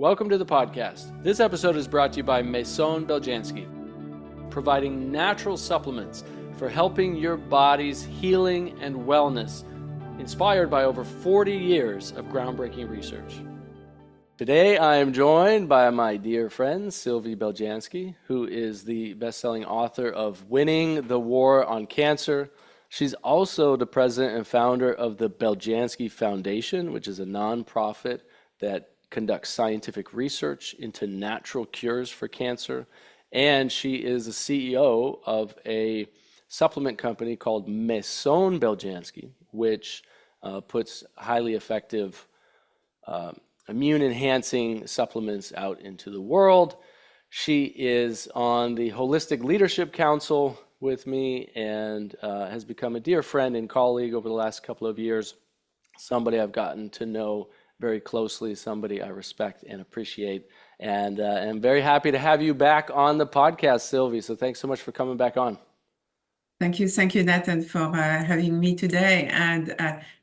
Welcome to the podcast. This episode is brought to you by Maison Beljanski, providing natural supplements for helping your body's healing and wellness, inspired by over 40 years of groundbreaking research. Today I am joined by my dear friend Sylvie Beljanski, who is the best-selling author of Winning the War on Cancer. She's also the president and founder of the Beljanski Foundation, which is a nonprofit that conducts scientific research into natural cures for cancer. And she is the CEO of a supplement company called Maison Beljanski, which puts highly effective immune-enhancing supplements out into the world. She is on the Holistic Leadership Council with me and has become a dear friend and colleague over the last couple of years, somebody I've gotten to know very closely, somebody I respect and appreciate. And I'm very happy to have you back on the podcast, Sylvie. So thanks so much for coming back on. Thank you, Nathan, for having me today. And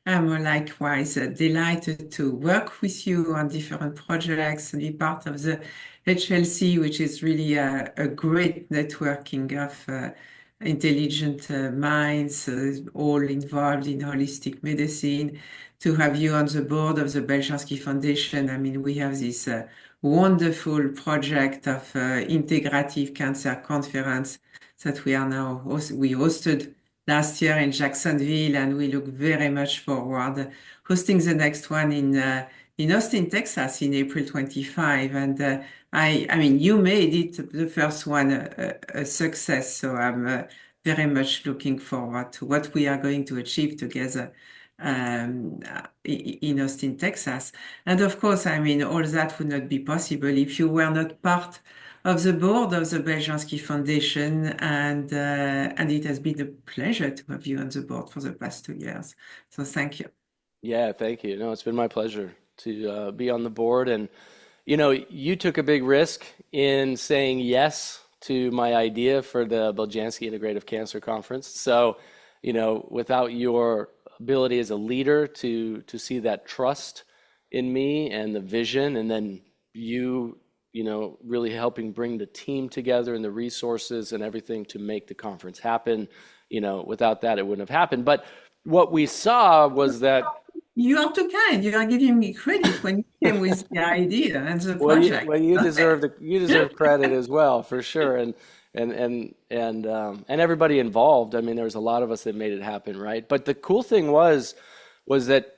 I'm likewise delighted to work with you on different projects and be part of the HLC, which is really a great networking of intelligent minds, all involved in holistic medicine. To have you on the board of the Beljanski Foundation, I mean, we have this wonderful project of integrative cancer conference that we hosted last year in Jacksonville, and we look very much forward hosting the next one in Austin, Texas, in April 25. And I mean, you made it the first one a success, so I'm very much looking forward to what we are going to achieve together in Austin, Texas. And of course, I mean, all that would not be possible if you were not part of the board of the Beljanski Foundation, and it has been a pleasure to have you on the board for the past 2 years. So thank you. Yeah, thank you. No, it's been my pleasure to be on the board. And, you know, you took a big risk in saying yes to my idea for the Beljanski Integrative Cancer Conference. So, you know, without your ability as a leader to see that trust in me and the vision, and then you know, really helping bring the team together and the resources and everything to make the conference happen. You know, without that, it wouldn't have happened. But what we saw was that you are too kind. You are giving me credit when you came with the idea and the project. You deserve credit as well, for sure. And everybody involved. I mean, there was a lot of us that made it happen, right? But the cool thing was that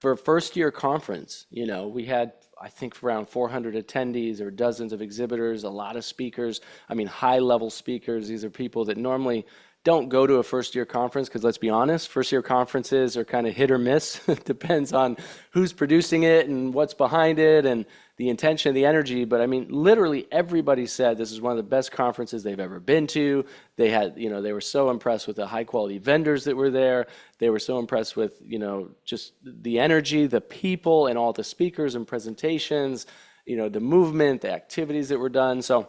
for a first-year conference, you know, we had, I think, around 400 attendees. There were dozens of exhibitors, a lot of speakers. I mean, high-level speakers. These are people that normally don't go to a first-year conference because, let's be honest, first-year conferences are kind of hit or miss. It depends on who's producing it and what's behind it and the intention, the energy. But I mean, literally everybody said this is one of the best conferences they've ever been to. They had, you know, they were so impressed with the high-quality vendors that were there. They were so impressed with, you know, just the energy, the people, and all the speakers and presentations, you know, the movement, the activities that were done. So,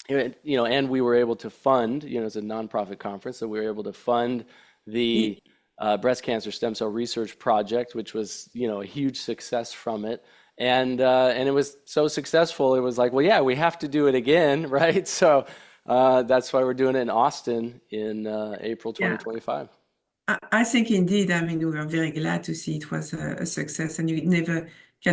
you know, and we were able to fund, you know, it's a nonprofit conference, so we were able to fund the breast cancer stem cell research project, which was, you know, a huge success from it. And it was so successful, it was like, well, yeah, we have to do it again, right? So that's why we're doing it in Austin in April 2025. I think indeed, I mean, we were very glad to see it was a success, and you can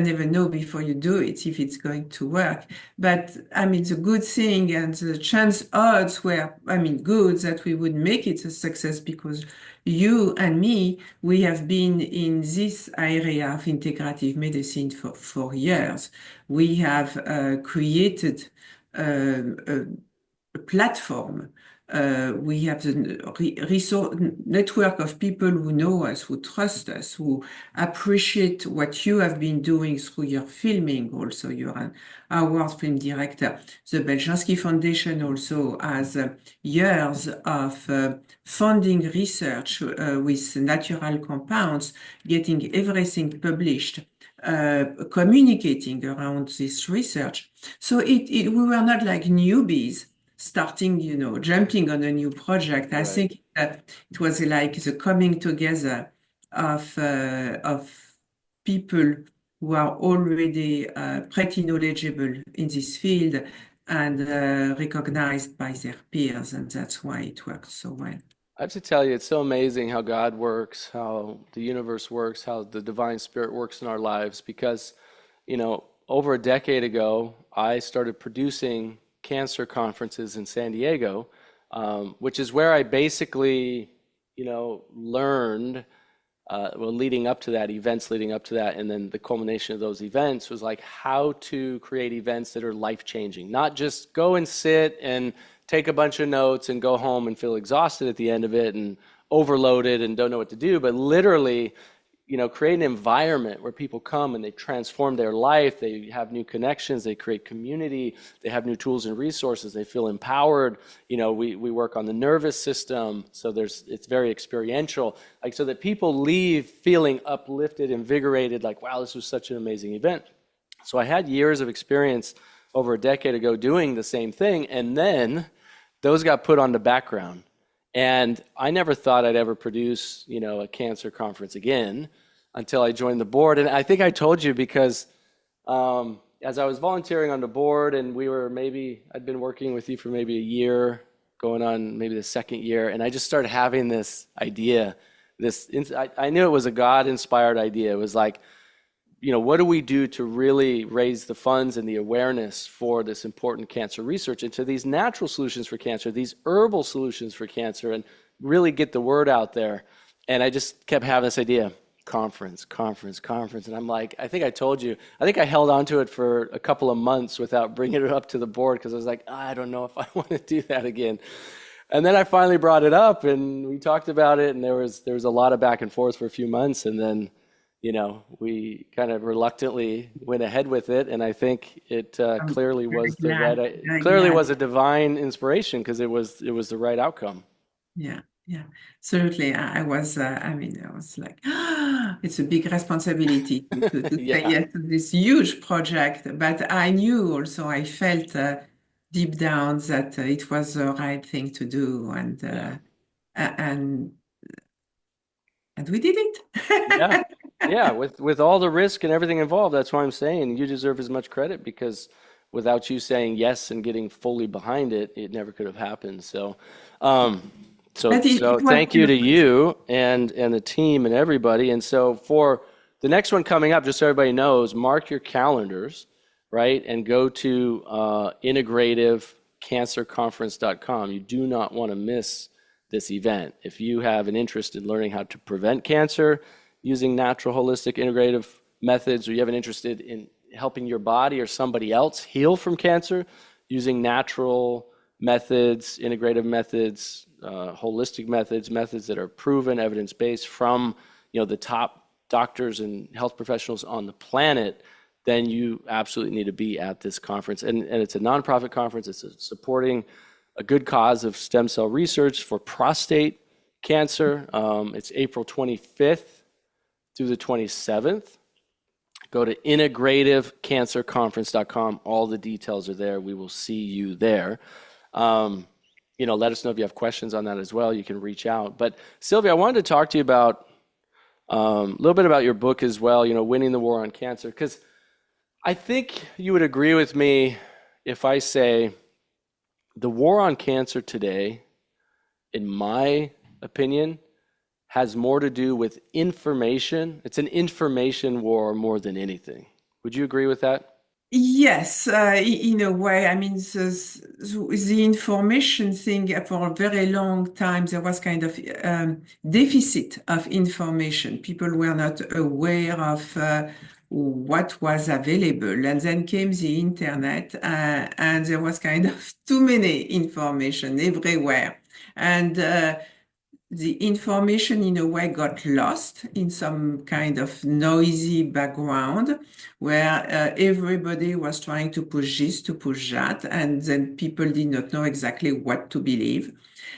never know before you do it if it's going to work. But I mean, the good thing and the odds were, I mean, good that we would make it a success because you and me, we have been in this area of integrative medicine for years. We have created a platform. We have the resource network of people who know us, who trust us, who appreciate what you have been doing through your filming. Also, you're an award film director. The Beljanski Foundation also has years of funding research with natural compounds, getting everything published. Communicating around this research. So we were not like newbies starting, you know, jumping on a new project. I think it was like the coming together of people who are already pretty knowledgeable in this field and recognized by their peers, and that's why it works so well. I have to tell you, it's so amazing how God works, how the universe works, how the divine spirit works in our lives. Because, over a decade ago, I started producing cancer conferences in San Diego, which is where I basically, learned, well, leading up to that, events leading up to that, and then the culmination of those events was like how to create events that are life-changing, not just go and sit and take a bunch of notes and go home and feel exhausted at the end of it and overloaded and don't know what to do, but literally, create an environment where people come and they transform their life, they have new connections, they create community, they have new tools and resources, they feel empowered. We work on the nervous system, so it's very experiential, like so that people leave feeling uplifted, invigorated, like, wow, this was such an amazing event. So I had years of experience over a decade ago doing the same thing, and then those got put on the background. And I never thought I'd ever produce, a cancer conference again until I joined the board. And I think I told you because as I was volunteering on the board, and I'd been working with you for maybe a year, going on maybe the second year, and I just started having this idea. I knew it was a God-inspired idea. It was like, what do we do to really raise the funds and the awareness for this important cancer research into these natural solutions for cancer, these herbal solutions for cancer, and really get the word out there? And I just kept having this idea, conference. And I'm like, I think I told you, I think I held on to it for a couple of months without bringing it up to the board because I was like, I don't know if I want to do that again. And then I finally brought it up and we talked about it, and there was a lot of back and forth for a few months, and then we kind of reluctantly went ahead with it, and I think it clearly was was a divine inspiration because it was the right outcome. Yeah, yeah, absolutely. I was, I was like, it's a big responsibility to say Yeah, yes to this huge project. But I knew also, I felt deep down that it was the right thing to do, yeah, and and we did yeah, it. yeah. With all the risk and everything involved, that's why I'm saying you deserve as much credit because without you saying yes and getting fully behind it, it never could have happened. So, um, so But so it was thank you to you and the team and everybody. And so for the next one coming up, just so everybody knows, mark your calendars, right? And go to integrativecancerconference.com. You do not want to miss this event. If you have an interest in learning how to prevent cancer using natural, holistic, integrative methods, or you have an interest in helping your body or somebody else heal from cancer using natural methods, integrative methods, holistic methods, methods that are proven, evidence-based from the top doctors and health professionals on the planet, then you absolutely need to be at this conference. And it's a nonprofit conference. It's supporting a good cause of stem cell research for prostate cancer. It's April 25th through the 27th. Go to integrativecancerconference.com. All the details are there. We will see you there. Let us know if you have questions on that as well. You can reach out. But Sylvie, I wanted to talk to you about a little bit about your book as well, Winning the War on Cancer, because I think you would agree with me if I say the war on cancer today, in my opinion, has more to do with information. It's an information war more than anything. Would you agree with that? Yes, in a way. I mean, the information thing for a very long time, there was kind of deficit of information. People were not aware of what was available. And then came the internet, and there was kind of too many information everywhere. And the information in a way got lost in some kind of noisy background where everybody was trying to push this, to push that, and then people did not know exactly what to believe.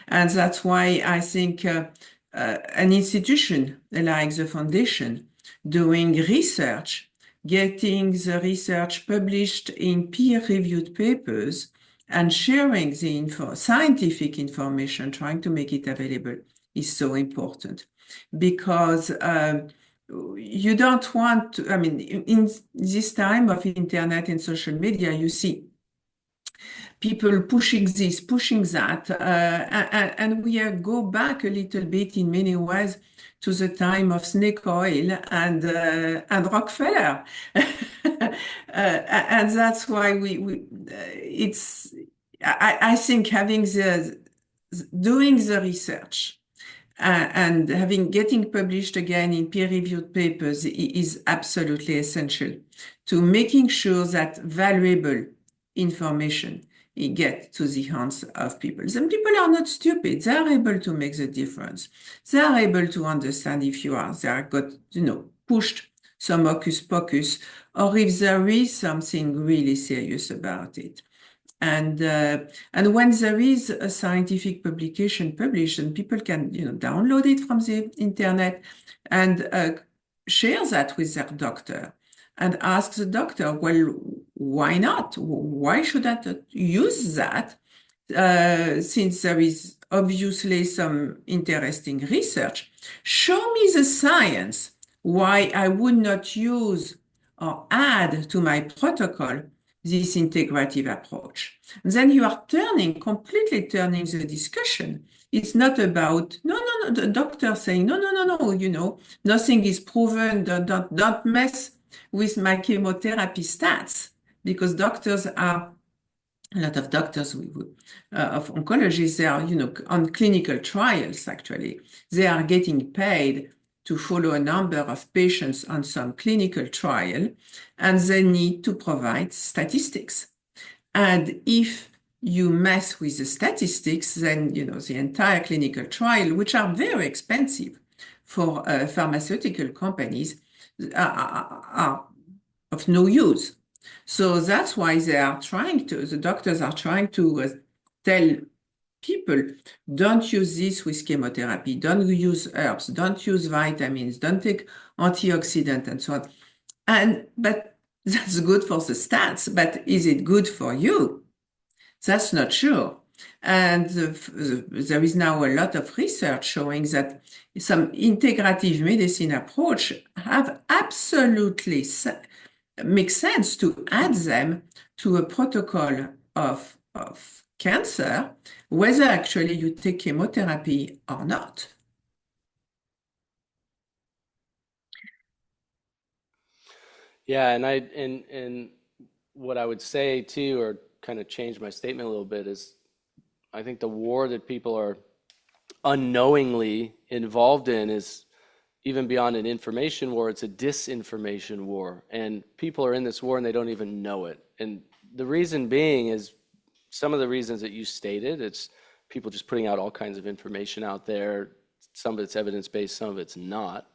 And that's why I think an institution like the foundation doing research, getting the research published in peer-reviewed papers, and sharing the scientific information, trying to make it available is so important because you don't want to, I mean, in this time of internet and social media, you see people pushing this, pushing that, and we go back a little bit in many ways to the time of snake oil and Rockefeller, and that's why it's. I think having doing the research and getting published again in peer-reviewed papers is absolutely essential to making sure that valuable information get to the hands of people. Some people are not stupid. They are able to make the difference. They are able to understand if they are got, pushed some hocus pocus, or if there is something really serious about it. And when there is a scientific publication published, and people can download it from the internet and share that with their doctor and ask the doctor, well, why not? Why should I not use that? Since there is obviously some interesting research, show me the science why I would not use or add to my protocol this integrative approach. And then you are completely turning the discussion. It's not about, no, the doctor saying, no, nothing is proven, don't mess with my chemotherapy stats, because a lot of doctors of oncologists, they are, on clinical trials, actually. They are getting paid to follow a number of patients on some clinical trial, and they need to provide statistics. And if you mess with the statistics, then, the entire clinical trial, which are very expensive for pharmaceutical companies, are of no use. So that's why the doctors are trying to tell people, don't use this with chemotherapy, don't use herbs, don't use vitamins, don't take antioxidant and so on. But that's good for the stats, but is it good for you? That's not sure. And there is now a lot of research showing that some integrative medicine approach have absolutely makes sense to add them to a protocol of cancer, whether actually you take chemotherapy or not. Yeah, and what I would say too, or kind of change my statement a little bit, is I think the war that people are unknowingly involved in is even beyond an information war, it's a disinformation war. And people are in this war and they don't even know it. And the reason being is some of the reasons that you stated. It's people just putting out all kinds of information out there. Some of it's evidence-based, some of it's not.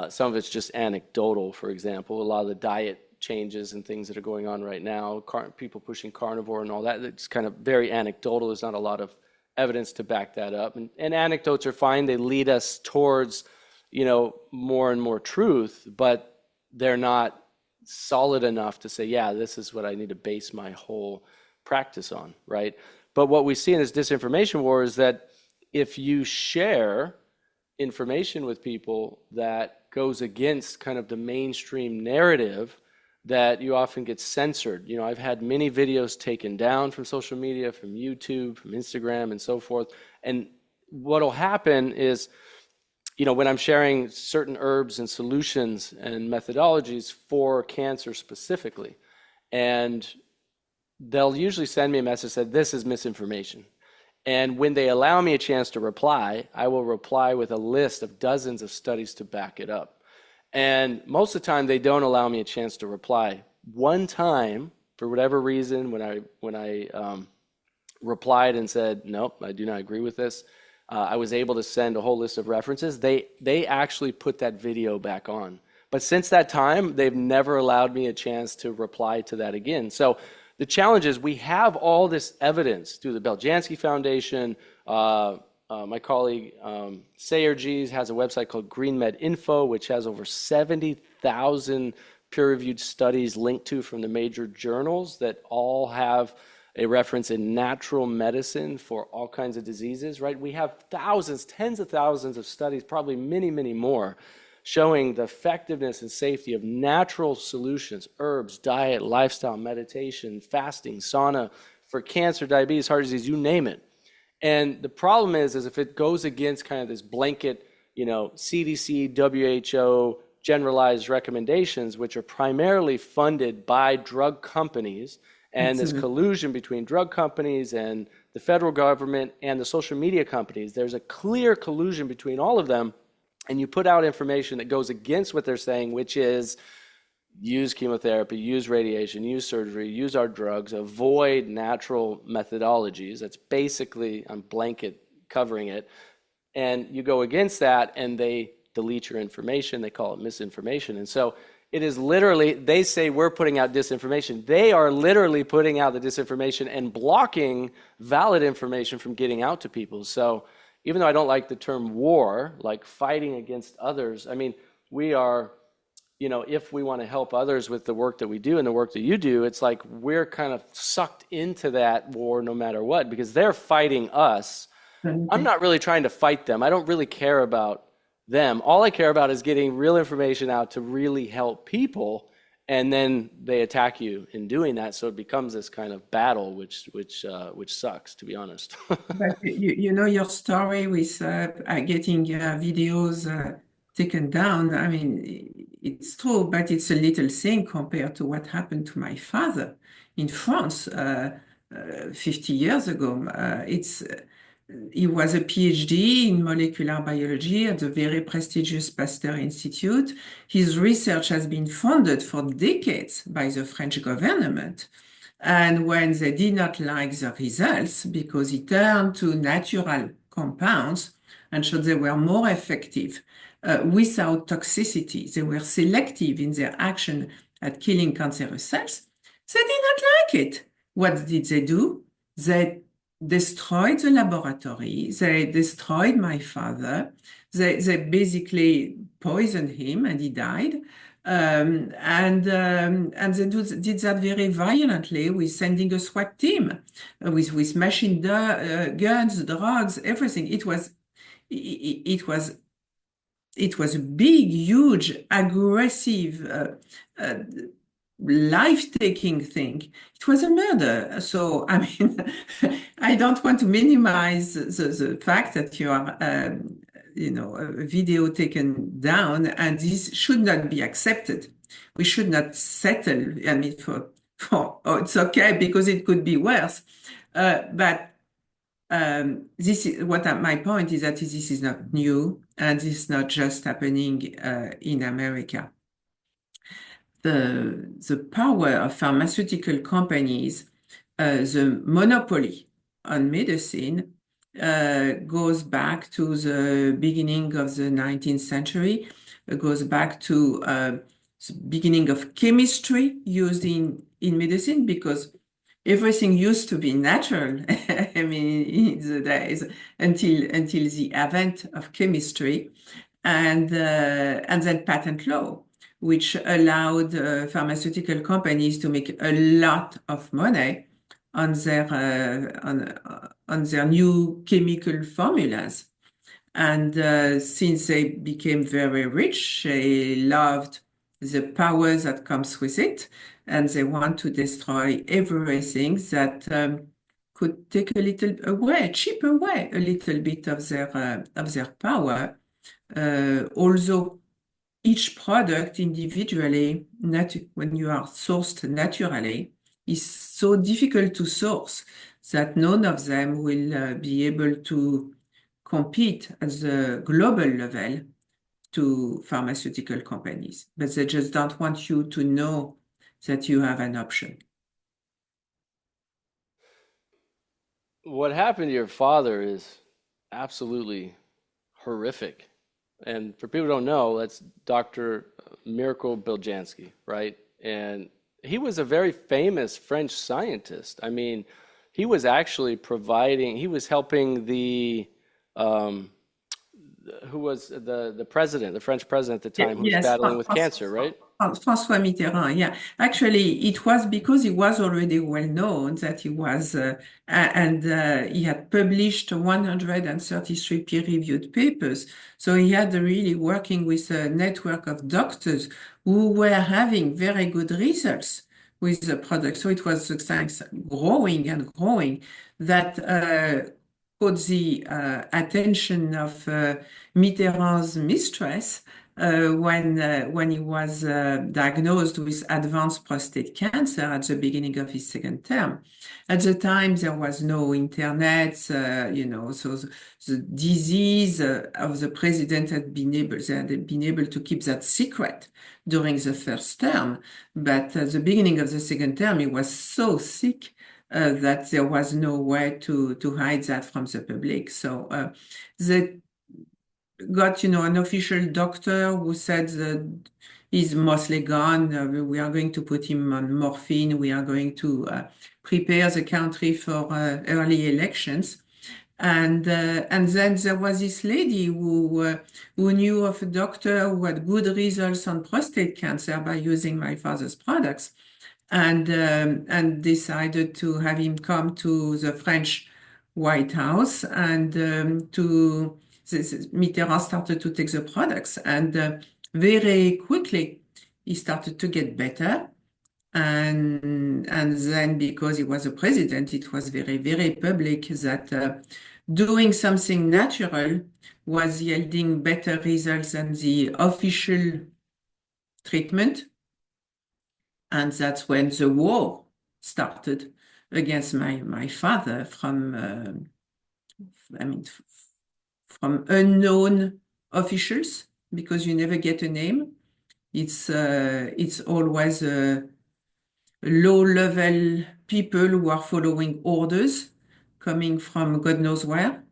Some of it's just anecdotal, for example. A lot of the diet changes and things that are going on right now, people pushing carnivore and all that, it's kind of very anecdotal. There's not a lot of evidence to back that up. And anecdotes are fine. They lead us towards, more and more truth, but they're not solid enough to say, yeah, this is what I need to base my whole practice on, right? But what we see in this disinformation war is that if you share information with people that goes against kind of the mainstream narrative, that you often get censored. I've had many videos taken down from social media, from YouTube, from Instagram, and so forth. And what'll happen is, when I'm sharing certain herbs and solutions and methodologies for cancer specifically, and they'll usually send me a message that this is misinformation. And when they allow me a chance to reply, I will reply with a list of dozens of studies to back it up. And most of the time, they don't allow me a chance to reply. One time, for whatever reason, when I replied and said, nope, I do not agree with this, I was able to send a whole list of references. They actually put that video back on. But since that time, they've never allowed me a chance to reply to that again. So the challenge is we have all this evidence through the Beljanski Foundation. My colleague Sayerjees has a website called GreenMed Info, which has over 70,000 peer-reviewed studies linked to from the major journals that all have a reference in natural medicine for all kinds of diseases, right? We have thousands, tens of thousands of studies, probably many, many more, showing the effectiveness and safety of natural solutions, herbs, diet, lifestyle, meditation, fasting, sauna, for cancer, diabetes, heart disease, you name it. And the problem is if it goes against kind of this blanket, CDC, WHO, generalized recommendations, which are primarily funded by drug companies, and this Absolutely. collusion between drug companies and the federal government and the social media companies, there's a clear collusion between all of them. And you put out information that goes against what they're saying, which is use chemotherapy, use radiation, use surgery, use our drugs, avoid natural methodologies. That's basically, I'm blanket covering it. And you go against that and they delete your information. They call it misinformation. And so it is literally, they say we're putting out disinformation. They are literally putting out the disinformation and blocking valid information from getting out to people. So even though I don't like the term war, like fighting against others, I mean, we are, if we want to help others with the work that we do and the work that you do, it's like we're kind of sucked into that war no matter what, because they're fighting us. I'm Absolutely. not really trying to fight them. I don't really care about them. All I care about is getting real information out to really help people, and then they attack you in doing that. So it becomes this kind of battle, which sucks, to be honest. But you know your story with getting videos taken down. I mean, it's true, but it's a little thing compared to what happened to my father in France 50 years ago. He was a PhD in molecular biology at the very prestigious Pasteur Institute. His research has been funded for decades by the French government. And when they did not like the results, because he turned to natural compounds and showed they were more effective without toxicity, they were selective in their action at killing cancerous cells, they did not like it. What did they do? They destroyed the laboratory, they destroyed my father, they basically poisoned him and he died. And they did that very violently with sending a SWAT team, with machine guns, drugs, everything. It was a big, huge, aggressive, uh, life-taking thing. It was a murder. So, I mean, I don't want to minimize the fact that you are, a video taken down, and this should not be accepted. We should not settle, I mean, oh, it's okay because it could be worse. But this is my point is that this is not new, and this is not just happening in America. The power of pharmaceutical companies, the monopoly on medicine, goes back to the beginning of the 19th century. It goes back to the beginning of chemistry used in medicine, because everything used to be natural. I mean, in the days until the advent of chemistry, and then patent law, which allowed pharmaceutical companies to make a lot of money on their new chemical formulas. And since they became very rich, they loved the power that comes with it, and they want to destroy everything that could take chip away a little bit of their power. Although each product individually, when you are sourced naturally, is so difficult to source that none of them will be able to compete at the global level to pharmaceutical companies. But they just don't want you to know that you have an option. What happened to your father is absolutely horrific. And for people who don't know, that's Dr. Miracle Beljanski, right? And he was a very famous French scientist. I mean, he was actually he was helping um, who was the president, the French president at the time, who was Yes, battling with cancer, right? François Mitterrand. Yeah, actually, it was because he was already well known that he was, and he had published 133 peer-reviewed papers. So he had really working with a network of doctors who were having very good results with the product. So it was science growing and growing that caught the attention of Mitterrand's mistress when he was diagnosed with advanced prostate cancer at the beginning of his second term. At the time, there was no internet, so the disease of the president they had been able to keep that secret during the first term. But at the beginning of the second term, he was so sick that there was no way to hide that from the public. So the got, an official doctor who said that he's mostly gone. We are going to put him on morphine. We are going to prepare the country for early elections. And then there was this lady who knew of a doctor who had good results on prostate cancer by using my father's products, and decided to have him come to the French White House and Mitterrand started to take the products, and very quickly he started to get better. And then because he was a president, it was very, very public that doing something natural was yielding better results than the official treatment. And that's when the war started against my father from unknown officials, because you never get a name. It's always low-level people who are following orders coming from God knows where,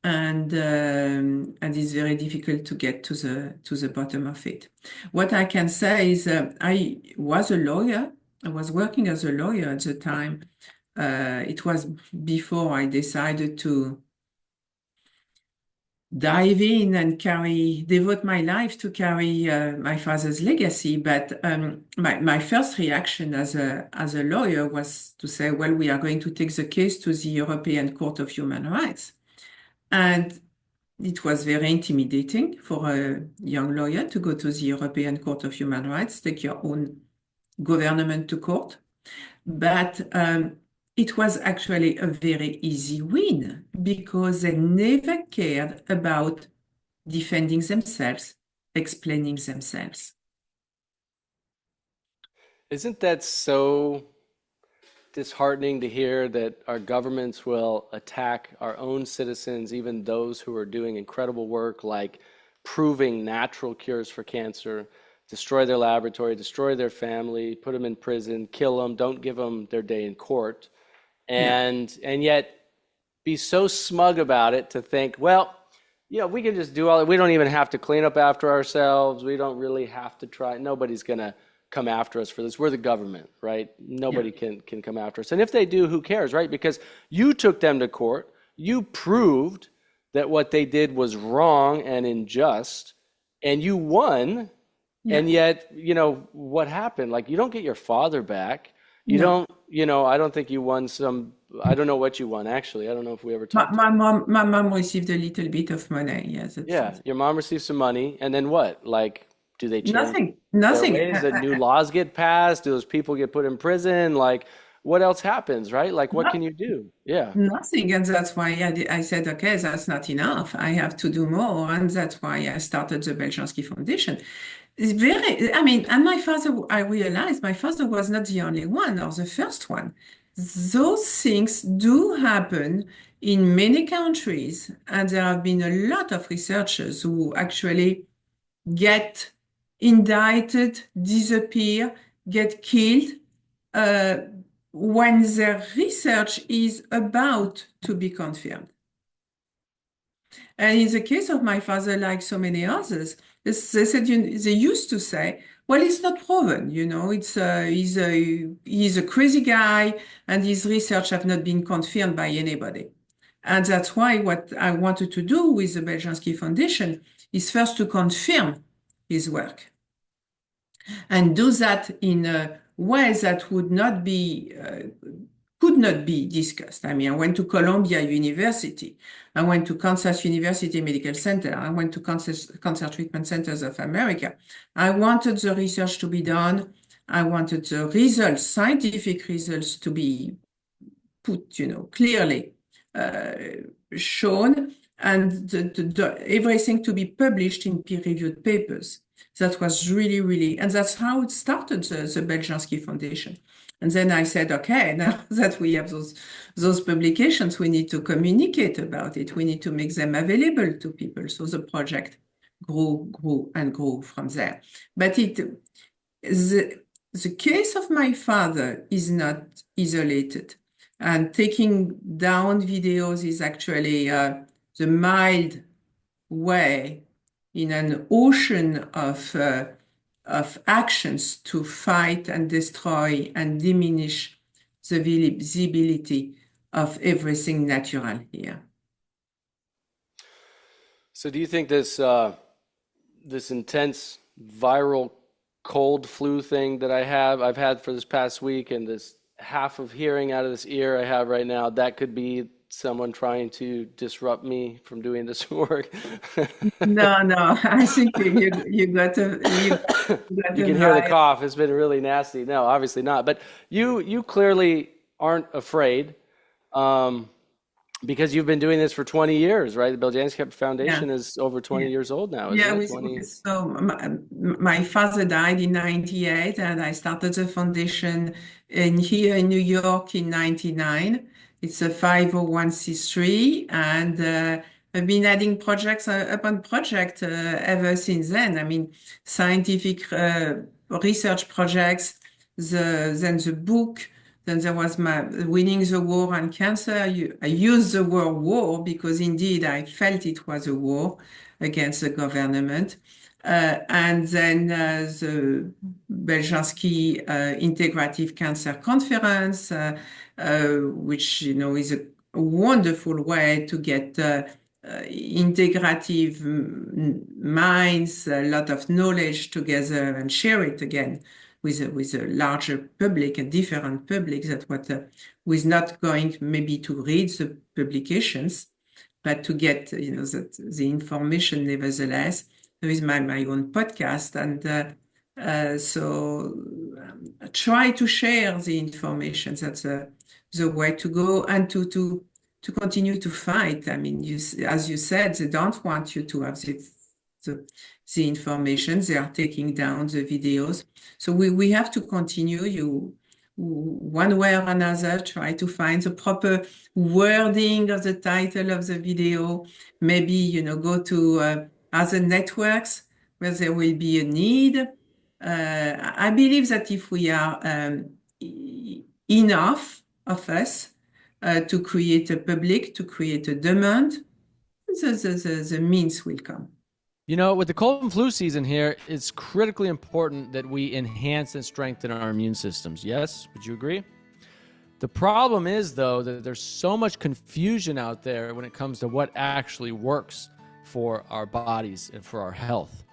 and it's very difficult to get to the bottom of it. What I can say is I was a lawyer. I was working as a lawyer at the time. It was before I decided to dive in and devote my life to carry my father's legacy. But my first reaction as a lawyer was to say, well, we are going to take the case to the European Court of Human Rights. And it was very intimidating for a young lawyer to go to the European Court of Human Rights, take your own government to court. But it was actually a very easy win because they never cared about defending themselves, explaining themselves. Isn't that so disheartening to hear that our governments will attack our own citizens, even those who are doing incredible work like proving natural cures for cancer, destroy their laboratory, destroy their family, put them in prison, kill them, don't give them their day in court, Yeah. and yet be so smug about it to think, well, we can just do all that. We don't even have to clean up after ourselves. We don't really have to try. Nobody's gonna come after us for this. We're the government, right? Nobody can come after us. And if they do, who cares, right? Because you took them to court. You proved that what they did was wrong and unjust, and you won. Yeah. And yet, what happened? Like, you don't get your father back. You No. don't, I don't think you won I don't know what you won, actually. I don't know if we ever talked. My mom received a little bit of money. Yes, Yeah, your mom received some money, and then what? Like, do they change nothing. their Nothing. ways? Do new laws get passed? Do those people get put in prison? Like, what else happens, right? Like, what can you do? Yeah. Nothing, and that's why I said, okay, that's not enough. I have to do more, and that's why I started the Beljanski Foundation. It's and my father, I realized my father was not the only one or the first one. Those things do happen in many countries, and there have been a lot of researchers who actually get indicted, disappear, get killed uh, when their research is about to be confirmed. And in the case of my father, like so many others, they said they used to say, "Well, it's not proven. He's a crazy guy, and his research have not been confirmed by anybody." And that's why what I wanted to do with the Beljanski Foundation is first to confirm his work and do that in a way that would not be could not be discussed. I mean, I went to Columbia University, I went to Kansas University Medical Center, I went to Cancer Treatment Centers of America. I wanted the research to be done. I wanted the results, scientific results, to be put, clearly shown, and everything to be published in peer-reviewed papers. That was really, really, and that's how it started, the Beljanski Foundation. And then I said, okay, now that we have those publications, we need to communicate about it. We need to make them available to people. So the project grew and grew from there. But the case of my father is not isolated. And taking down videos is actually the mild way in an ocean of actions to fight and destroy and diminish the visibility of everything natural here. So do you think this this intense viral cold flu thing that I've had for this past week, and this half of hearing out of this ear I have right now, that could be someone trying to disrupt me from doing this work? No, I think you got a You can hear the vibe. cough. It's been really nasty. No, obviously not. But you clearly aren't afraid, um, because you've been doing this for 20 years, right? The Beljanski Yeah. Foundation is over 20 Yeah. years old now, isn't Yeah, it? 20. so my father died in 98, and I started the foundation here in New York in 99. It's a 501(c)(3), and I've been adding projects upon project ever since then. I mean, scientific research projects, then the book, then there was my winning the war on cancer. I used the word war because indeed I felt it was a war against the government. And then the Beljanski Integrative Cancer Conference, which is a wonderful way to get integrative minds, a lot of knowledge together, and share it again with a larger public, a different public that was not going maybe to read the publications, but to get the information nevertheless. There is my own podcast, and so try to share the information. That's the way to go, and to continue to fight. I mean, as you said, they don't want you to have the information. They are taking down the videos. So we have to continue, one way or another, try to find the proper wording of the title of the video. Maybe, go to other networks where there will be a need. I believe that if we are enough of us to create a public, to create a demand, the means will come. You know, with the cold and flu season here, it's critically important that we enhance and strengthen our immune systems. Yes? Would you agree? The problem is, though, that there's so much confusion out there when it comes to what actually works for our bodies and for our health.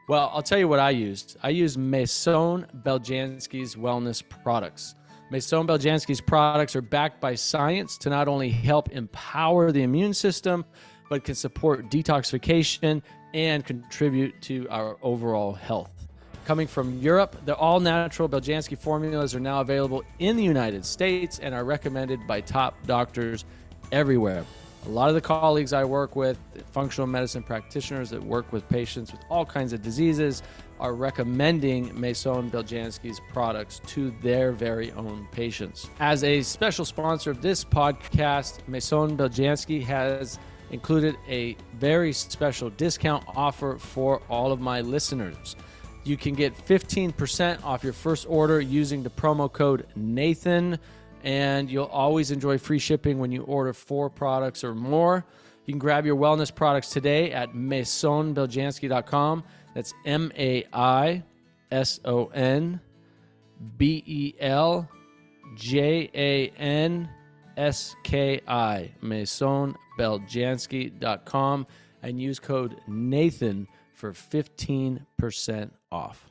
Well, I'll tell you what I used. I used Maison Beljanski's wellness products. Maison Beljanski's products are backed by science to not only help empower the immune system, but can support detoxification and contribute to our overall health. Coming from Europe, the all-natural Beljanski formulas are now available in the United States and are recommended by top doctors everywhere. A lot of the colleagues I work with, functional medicine practitioners that work with patients with all kinds of diseases, are recommending Maison Beljanski's products to their very own patients. As a special sponsor of this podcast, Maison Beljanski has included a very special discount offer for all of my listeners. You can get 15% off your first order using the promo code Nathan, and you'll always enjoy free shipping when you order 4 products or more. You can grab your wellness products today at maisonbeljanski.com. That's MAISONBELJANSKI.com. SKI, MaisonBeljanski.com, and use code Nathan for 15% off.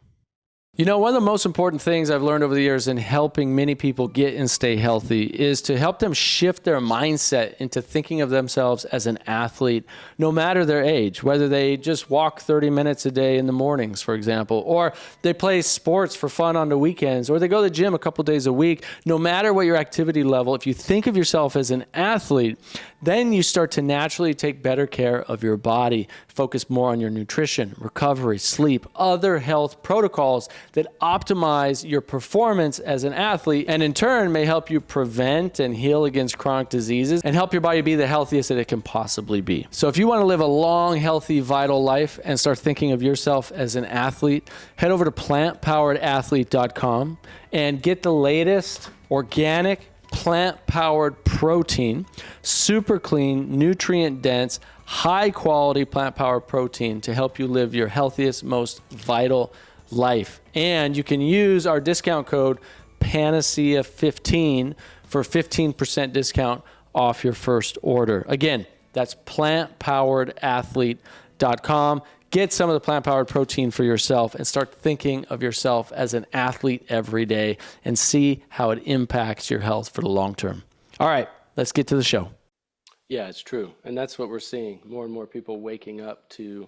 You know, one of the most important things I've learned over the years in helping many people get and stay healthy is to help them shift their mindset into thinking of themselves as an athlete, no matter their age, whether they just walk 30 minutes a day in the mornings, for example, or they play sports for fun on the weekends, or they go to the gym a couple days a week. No matter what your activity level, if you think of yourself as an athlete, then you start to naturally take better care of your body, focus more on your nutrition, recovery, sleep, other health protocols that optimize your performance as an athlete, and in turn may help you prevent and heal against chronic diseases and help your body be the healthiest that it can possibly be. So if you want to live a long, healthy, vital life and start thinking of yourself as an athlete, head over to plantpoweredathlete.com and get the latest organic plant-powered protein, super clean, nutrient-dense, high-quality plant-powered protein to help you live your healthiest, most vital life. And you can use our discount code Panacea15 for 15% discount off your first order. Again, that's plantpoweredathlete.com. Get some of the plant-powered protein for yourself and start thinking of yourself as an athlete every day and see how it impacts your health for the long term. All right, let's get to the show. Yeah, it's true. And that's what we're seeing. More and more people waking up to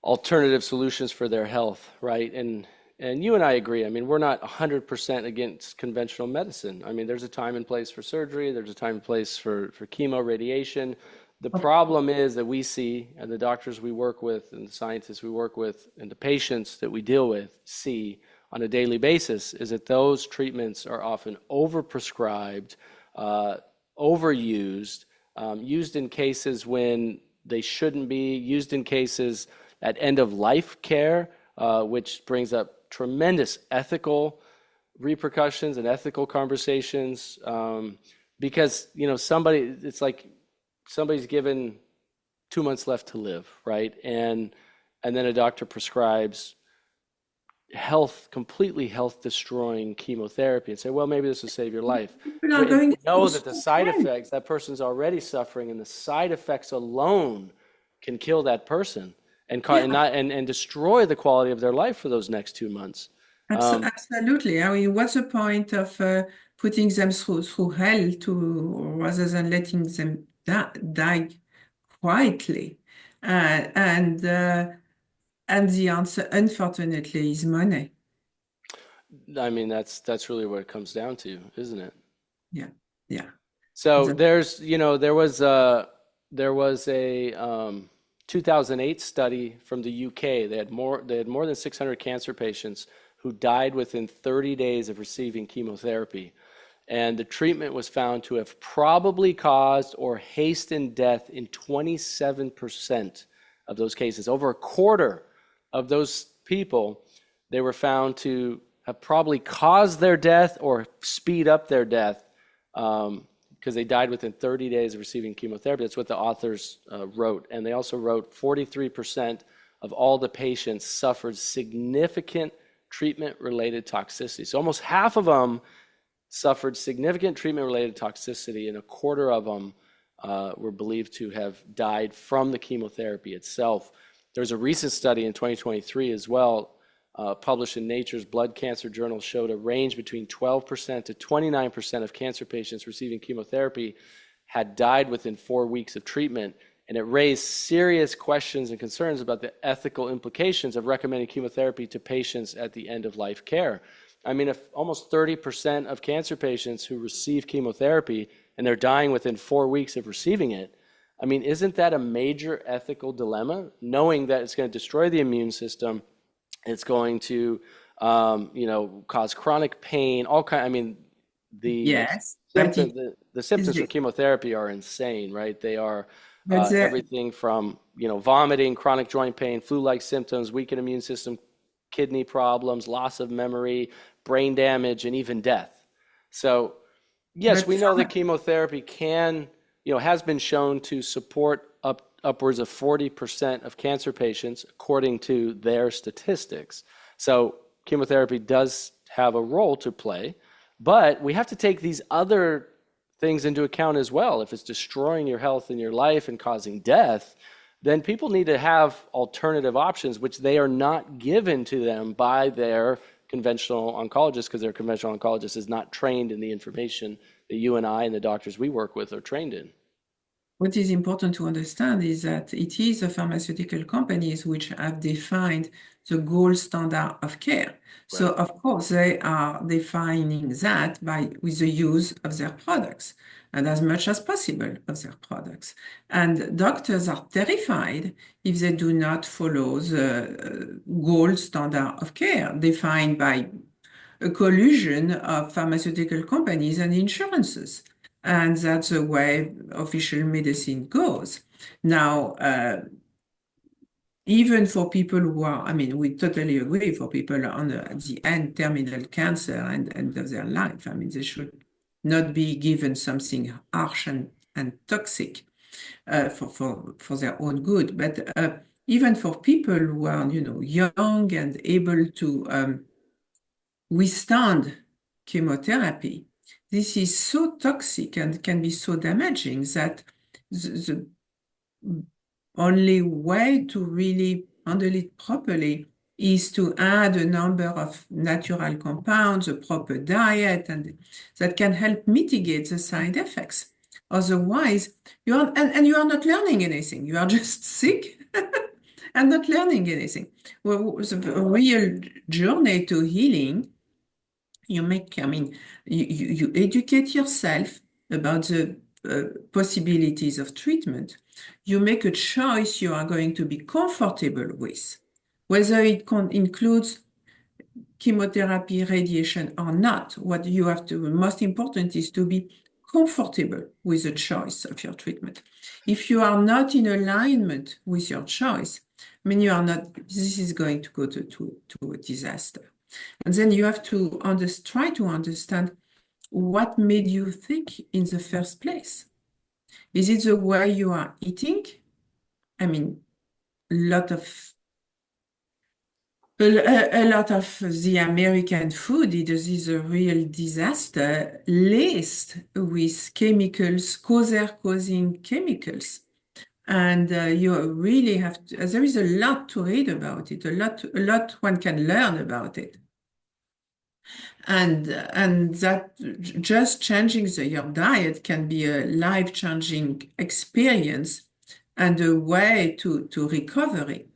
alternative solutions for their health, right? And you and I agree. I mean, we're not 100% against conventional medicine. I mean, there's a time and place for surgery. There's a time and place for chemo, radiation. The problem is that we see, and the doctors we work with, and the scientists we work with, and the patients that we deal with see on a daily basis, is that those treatments are often overprescribed, overused, used in cases when they shouldn't be, used in cases at end-of-life care, which brings up tremendous ethical repercussions and ethical conversations, because, you know, it's like somebody's given 2 months left to live, right? And then a doctor prescribes completely health-destroying chemotherapy and say, well, maybe this will save your life. But you know that the side effects, that person's already suffering, and the side effects alone can kill that person and destroy the quality of their life for those next 2 months. Absolutely. I mean, what's the point of putting them through hell rather than letting them die quietly? And the answer, unfortunately, is money. I mean, that's really what it comes down to, isn't it? Yeah, yeah. So there was a 2008 study from the UK. They had more than 600 cancer patients who died within 30 days of receiving chemotherapy. And the treatment was found to have probably caused or hastened death in 27% of those cases. Over a quarter of those people, they were found to have probably caused their death or speed up their death because they died within 30 days of receiving chemotherapy. That's what the authors wrote. And they also wrote 43% of all the patients suffered significant treatment-related toxicity. So almost half of them suffered significant treatment-related toxicity, and a quarter of them were believed to have died from the chemotherapy itself. There was a recent study in 2023 as well, published in Nature's Blood Cancer Journal, showed a range between 12% to 29% of cancer patients receiving chemotherapy had died within 4 weeks of treatment. And it raised serious questions and concerns about the ethical implications of recommending chemotherapy to patients at the end of life care. I mean, if almost 30% of cancer patients who receive chemotherapy and they're dying within 4 weeks of receiving it, I mean, isn't that a major ethical dilemma, knowing that it's going to destroy the immune system, it's going to, cause chronic pain, the symptoms of chemotherapy are insane, right? They are everything from, vomiting, chronic joint pain, flu-like symptoms, weakened immune system, kidney problems, loss of memory, brain damage, and even death. So, yes, we know that chemotherapy has been shown to support upwards of 40% of cancer patients, according to their statistics. So chemotherapy does have a role to play, but we have to take these other things into account as well. If it's destroying your health and your life and causing death, then people need to have alternative options, which they are not given to them by their conventional oncologist, because their conventional oncologist is not trained in the information that you and I and the doctors we work with are trained in. What is important to understand is that it is the pharmaceutical companies which have defined the gold standard of care. So Right. of course they are defining that with the use of their products and as much as possible of their products. And doctors are terrified if they do not follow the gold standard of care defined by a collusion of pharmaceutical companies and insurances. And that's the way official medicine goes. Now, even for people who are, I mean, we totally agree for people on at the end terminal cancer and end of their life. I mean, they should not be given something harsh and toxic for their own good. But even for people who are, young and able to withstand chemotherapy, this is so toxic and can be so damaging that the only way to really handle it properly is to add a number of natural compounds, a proper diet, and that can help mitigate the side effects. Otherwise, you are not learning anything. You are just sick and not learning anything. Well, the real journey to healing, you educate yourself about the possibilities of treatment. You make a choice you are going to be comfortable with, whether it includes chemotherapy, radiation or not. What you have to, most important is to be comfortable with the choice of your treatment. If you are not in alignment with your choice, I mean, this is going to go to a disaster. And then you have to try to understand what made you think in the first place. Is it the way you are eating? I mean, a lot of the American food is a real disaster, laced with chemicals, causing chemicals. And you really have to, there is a lot to read about it, a lot one can learn about it. And that just changing your diet can be a life-changing experience and a way to recovery.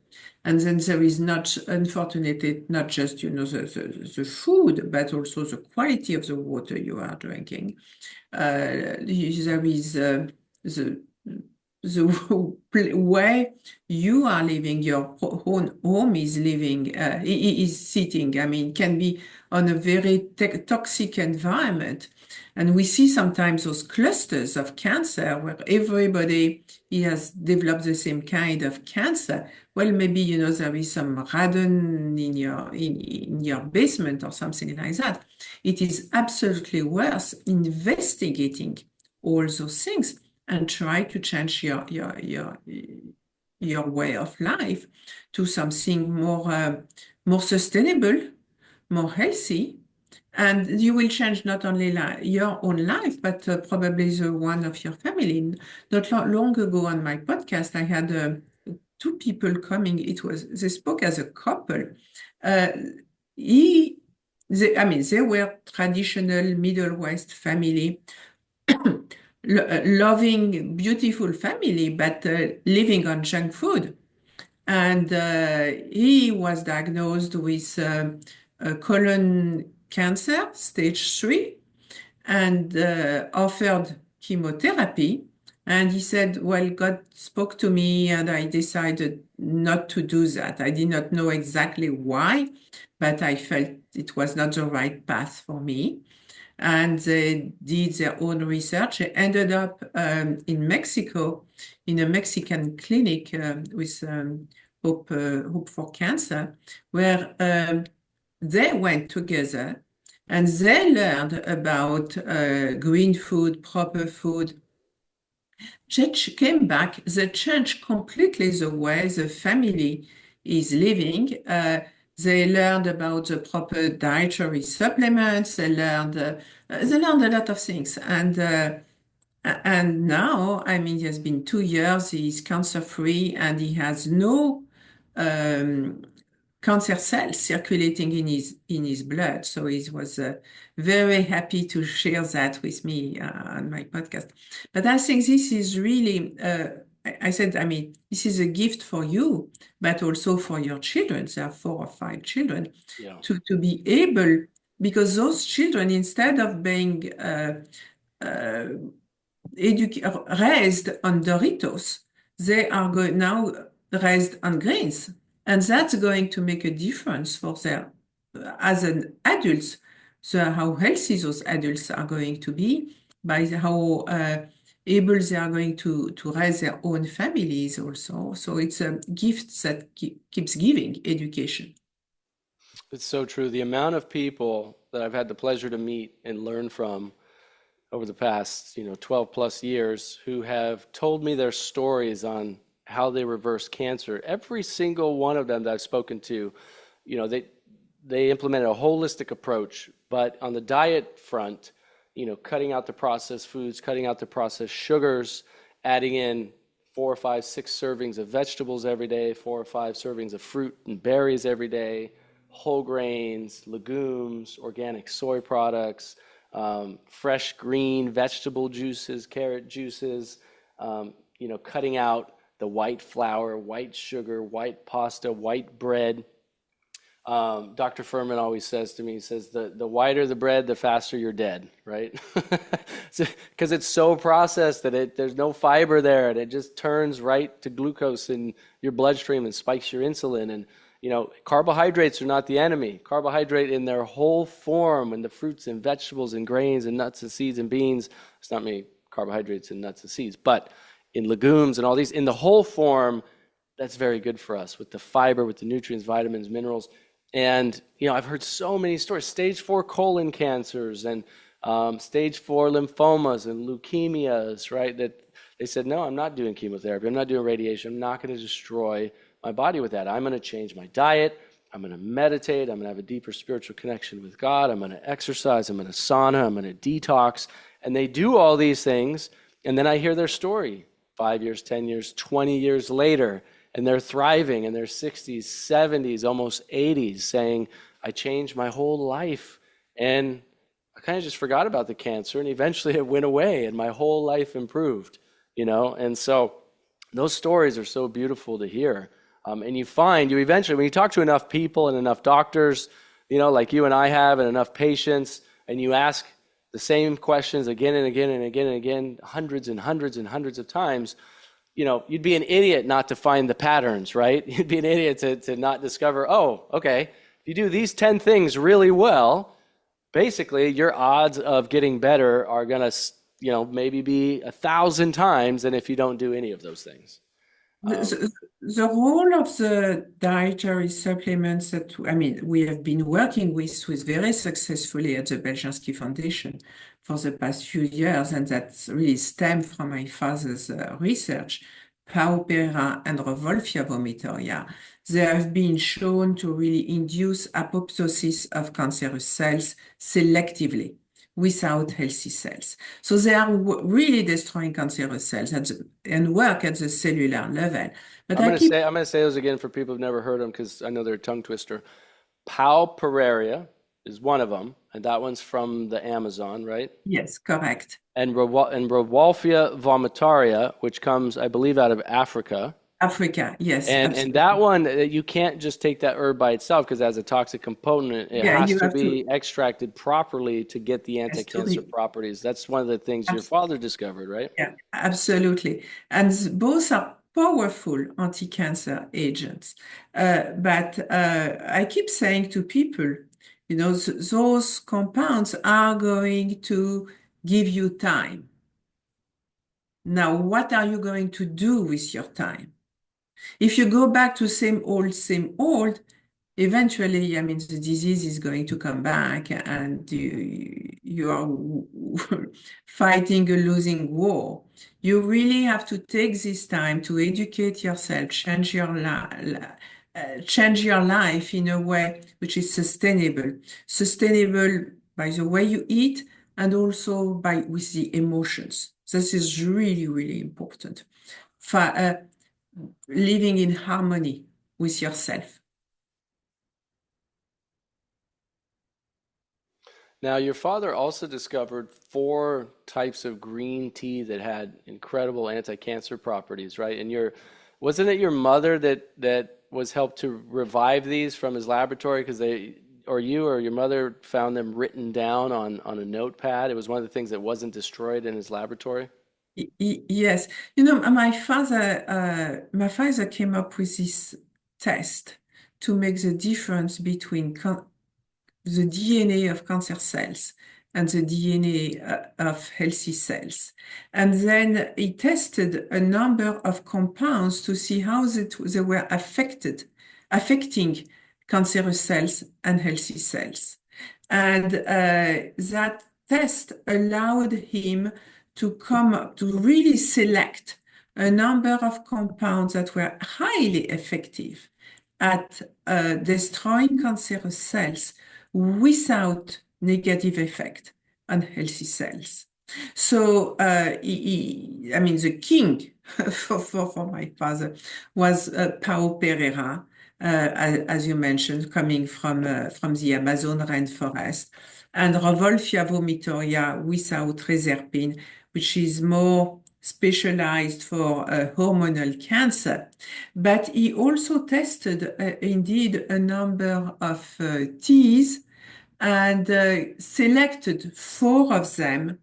And then there is unfortunately, not just, the food, but also the quality of the water you are drinking. There is the way you are living, your own home is living, is sitting. I mean, can be on a very toxic environment. And we see sometimes those clusters of cancer where everybody has developed the same kind of cancer. Well, maybe, there is some radon in your basement or something like that. It is absolutely worth investigating all those things and try to change your way of life to something more sustainable, more healthy, and you will change not only your own life, but probably the one of your family. Not long ago on my podcast, I had two people coming. They spoke as a couple. They were traditional Middle West family, loving, beautiful family, but living on junk food. And he was diagnosed with colon cancer, stage 3, and offered chemotherapy. And he said, well, God spoke to me and I decided not to do that. I did not know exactly why, but I felt it was not the right path for me. And they did their own research. They ended up in Mexico, in a Mexican clinic with Hope for Cancer, where they went together and they learned about green food, proper food. Came back, they changed completely the way the family is living. They learned about the proper dietary supplements. They learned a lot of things, and And now, I mean, it has been 2 years, he's cancer-free and he has no um, cancer cells circulating in his blood. So he was very happy to share that with me on my podcast. But I think this is really, I said, I mean, this is a gift for you, but also for your children. There are 4 or 5 children Yeah. to be able, because those children, instead of being uh, raised on Doritos, they are now raised on greens. And that's going to make a difference for their, as an adults, so how healthy those adults are going to be, by how able they are going to raise their own families also. So it's a gift that keeps giving education. It's so true. The amount of people that I've had the pleasure to meet and learn from over the past, 12 plus years who have told me their stories on how they reverse cancer. Every single one of them that I've spoken to, you know, they they implemented a holistic approach, but on the diet front, cutting out the processed foods, cutting out the processed sugars, adding in 4 or 5, 6 servings of vegetables every day, 4 or 5 servings of fruit and berries every day, whole grains, legumes, organic soy products, fresh green vegetable juices, carrot juices, cutting out the white flour, white sugar, white pasta, white bread. Dr. Furman always says to me, he says, the whiter the bread, the faster you're dead, right? Because it's so processed that there's no fiber there, and it just turns right to glucose in your bloodstream and spikes your insulin. And, carbohydrates are not the enemy. Carbohydrate in their whole form, in the fruits and vegetables and grains and nuts and seeds and beans, it's not many carbohydrates in nuts and seeds, but in legumes and all these, in the whole form, that's very good for us with the fiber, with the nutrients, vitamins, minerals. And, I've heard so many stories, stage 4 colon cancers and stage 4 lymphomas and leukemias, right? That they said, no, I'm not doing chemotherapy. I'm not doing radiation. I'm not going to destroy my body with that. I'm going to change my diet. I'm going to meditate. I'm going to have a deeper spiritual connection with God. I'm going to exercise. I'm going to sauna. I'm going to detox. And they do all these things. And then I hear their story 5 years, 10 years, 20 years later. And they're thriving in their 60s, 70s, almost 80s, saying, I changed my whole life. And I kind of just forgot about the cancer. And eventually it went away and my whole life improved, And so those stories are so beautiful to hear. And you eventually, when you talk to enough people and enough doctors, like you and I have, and enough patients, and you ask the same questions again and again and again and again, hundreds and hundreds and hundreds of times, you'd be an idiot not to find the patterns, right? You'd be an idiot to not discover, oh, okay, if you do these 10 things really well, basically your odds of getting better are going to, maybe be 1,000 times than if you don't do any of those things. The role of the dietary supplements that, I mean, we have been working with very successfully at the Beljanski Foundation for the past few years, and that's really stemmed from my father's research, Paupera and Revolvia vomitoria. They have been shown to really induce apoptosis of cancerous cells selectively without healthy cells. So they are really destroying cancerous cells and work at the cellular level. But I'm gonna say those again for people who've never heard them because I know they're a tongue twister. Pauperia is one of them, and that one's from the Amazon, right? yes, correct. And Revolvia vomitaria, which comes, I believe, out of Africa. Africa, yes, And that absolutely. one, you can't just take that herb by itself because it has a toxic component. It Yeah, has you to have to, be extracted properly to get the yes, anti-cancer properties. That's one of the things your father discovered, right? yeah, absolutely. And both are powerful anti-cancer agents. But I keep saying to people, those compounds are going to give you time. Now, what are you going to do with your time? If you go back to same old, eventually, I mean, the disease is going to come back and you are fighting a losing war. You really have to take this time to educate yourself, change your life in a way which is sustainable. Sustainable by the way you eat, and also with the emotions. This is really, really important. Living in harmony with yourself. Now, your father also discovered four types of green tea that had incredible anti-cancer properties, right? And wasn't it your mother that was helped to revive these from his laboratory because or you or your mother found them written down on a notepad? It was one of the things that wasn't destroyed in his laboratory. Yes, my father came up with this test to make the difference between the DNA of cancer cells and the DNA of healthy cells. And then he tested a number of compounds to see how they were affecting cancerous cells and healthy cells. And that test allowed him to come up to really select a number of compounds that were highly effective at destroying cancerous cells without negative effect on healthy cells. So, the king for my father was Pao Pereira, as you mentioned, coming from the Amazon rainforest, and Revolfia vomitoria without reserpine, which is more specialized for hormonal cancer. But he also tested indeed a number of teas and selected four of them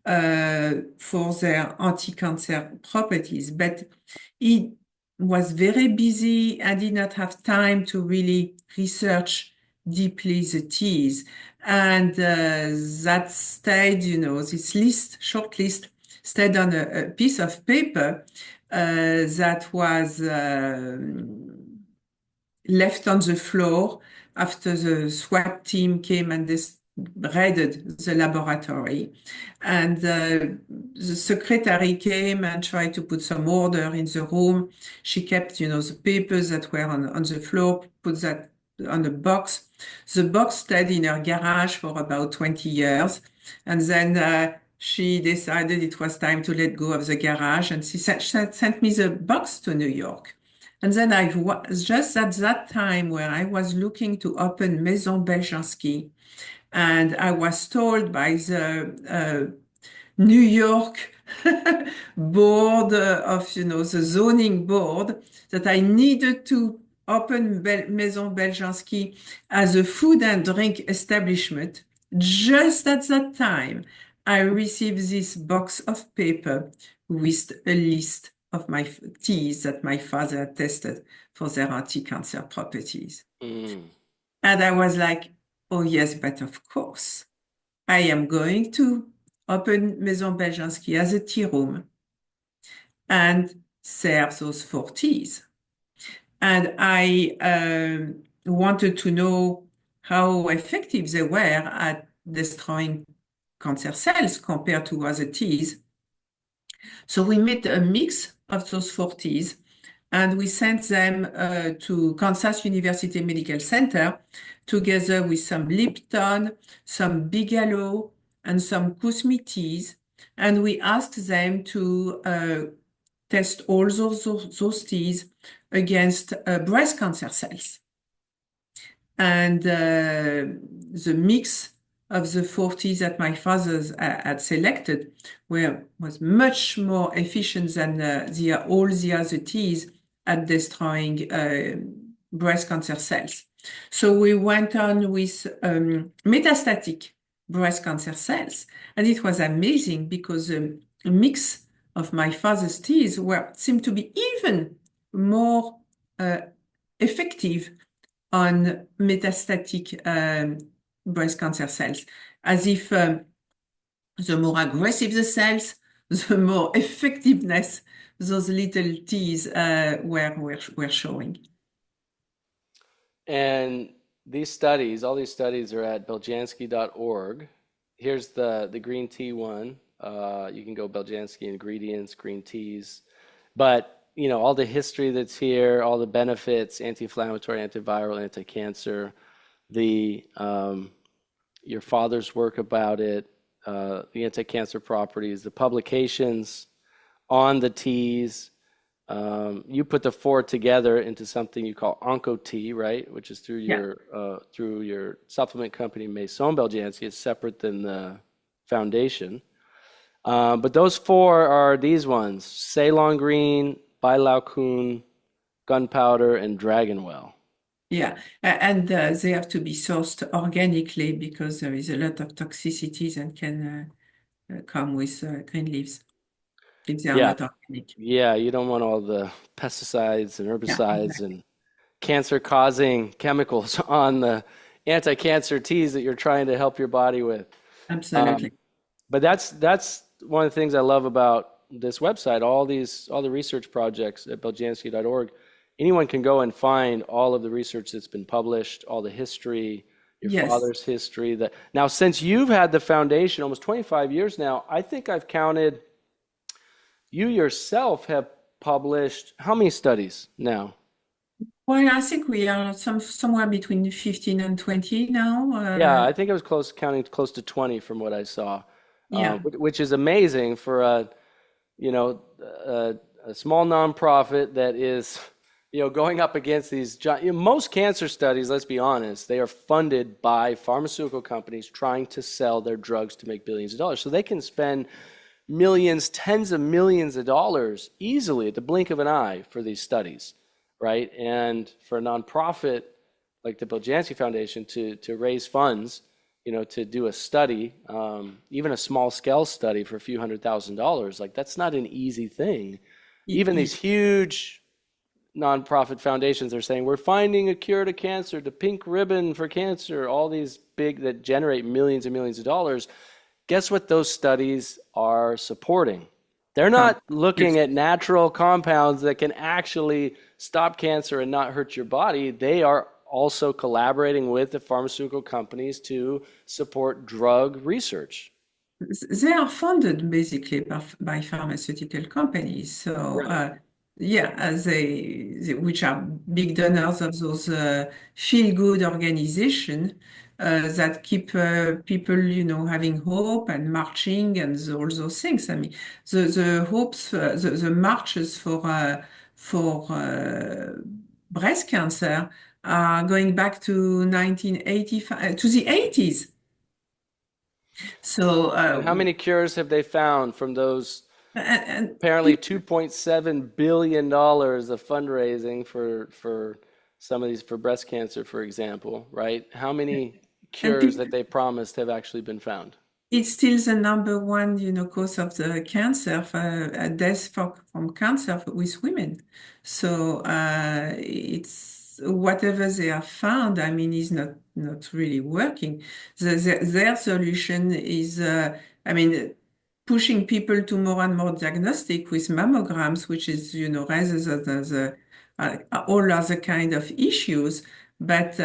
for their anti-cancer properties. But he was very busy and did not have time to really research deeply the teas. And that stayed, this short list, stayed on a piece of paper that was left on the floor after the SWAT team came and raided the laboratory. And the secretary came and tried to put some order in the room. She kept, the papers that were on the floor, put that on a box. The box stayed in her garage for about 20 years. And then she decided it was time to let go of the garage. And she sent me the box to New York. And then I was just at that time where I was looking to open Maison Beljanski, and I was told by the New York board the zoning board that I needed to open Maison Beljanski as a food and drink establishment. Just at that time, I received this box of paper with a list of my teas that my father had tested for their anti-cancer properties. Mm. And I was like, oh yes, but of course, I am going to open Maison Beljanski as a tea room and serve those four teas. And I wanted to know how effective they were at destroying cancer cells compared to other teas. So we made a mix of those four teas and we sent them to Kansas University Medical Center together with some Lipton, some Bigelow, and some Kusmi teas. And we asked them to test all those teas against breast cancer cells. And the mix of the 40s that my father had selected was much more efficient than all the other teas at destroying breast cancer cells. So we went on with metastatic breast cancer cells, and it was amazing because the mix of my father's teas seemed to be even more effective on metastatic breast cancer cells, as if the more aggressive the cells, the more effectiveness those little teas were showing. And these studies, all these studies are at beljanski.org. Here's the green tea one. You can go Beljanski ingredients, green teas. But, all the history that's here, all the benefits, anti-inflammatory, antiviral, anti-cancer, the your father's work about it, the anti-cancer properties, the publications on the teas. You put the four together into something you call OncoT, right? Which is Yeah. through your supplement company, Maison Beljanski. It's separate than the foundation. But those four are these ones: Ceylon Green, Bailao Gunpowder, and Dragonwell. Yeah, and they have to be sourced organically because there is a lot of toxicities and can come with green leaves if they are Yeah, not organic. yeah, you don't want all the pesticides and Yeah, herbicides exactly. and cancer-causing chemicals on the anti-cancer teas that you're trying to help your body with. Um, Absolutely. but that's one of the things I love about this website. All the research projects at beljanski.org. Anyone can go and find all of the research that's been published, all the history, your Yes. father's history. That now, since you've had the foundation almost 25 years now, I think I've counted. You yourself have published how many studies now? Well, I think we are somewhere between 15 and 20 now. Yeah, I think it was close, counting close to 20 from what I saw, Yeah, which is amazing for you know, a small nonprofit that is, going up against these giant, most cancer studies, let's be honest, they are funded by pharmaceutical companies trying to sell their drugs to make billions of dollars. So they can spend millions, tens of millions of dollars easily at the blink of an eye for these studies, right? And for a nonprofit like the Beljanski Foundation to raise funds, to do a study, even a small scale study for a few $100,000, like that's not an easy thing. Y- Even these y- huge nonprofit foundations are saying we're finding a cure to cancer, the pink ribbon for cancer, all these big that generate millions and millions of dollars. Guess what those studies are supporting? They're oh, not looking yes. at natural compounds that can actually stop cancer and not hurt your body. They are also collaborating with the pharmaceutical companies to support drug research. They are funded basically by pharmaceutical companies. So, Right. yeah, which are big donors of those feel-good organization that keep people, having hope and marching and all those things. I mean, the hopes, the marches for breast cancer are going back to 1985, to the 80s. So, And how many cures have they found from those and apparently people, $2.7 billion of fundraising for some of these for breast cancer, for example, right? How many and cures people, that they promised have actually been found? it's still the number one, cause of the cancer, death from cancer with women. So it's whatever they have found. I mean, is not really working. Their solution is, I mean, pushing people to more and more diagnostic with mammograms, which is, rather than all other kind of issues. But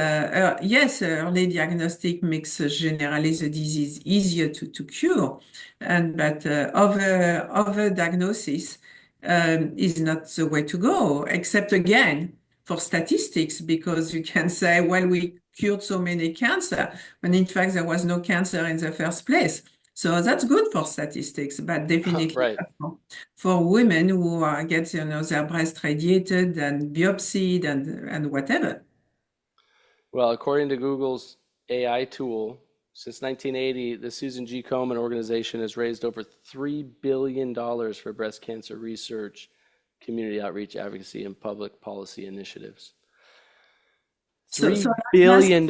yes, early diagnostic makes generally the disease easier to cure, but over diagnosis is not the way to go. Except again for statistics, because you can say, well, we cured so many cancer, when in fact there was no cancer in the first place. So that's good for statistics, but definitely Right. not for women who get their breast radiated and biopsied and whatever. Well, according to Google's AI tool, since 1980, the Susan G. Komen organization has raised over $3 billion for breast cancer research, community outreach, advocacy, and public policy initiatives. So $3 last, billion,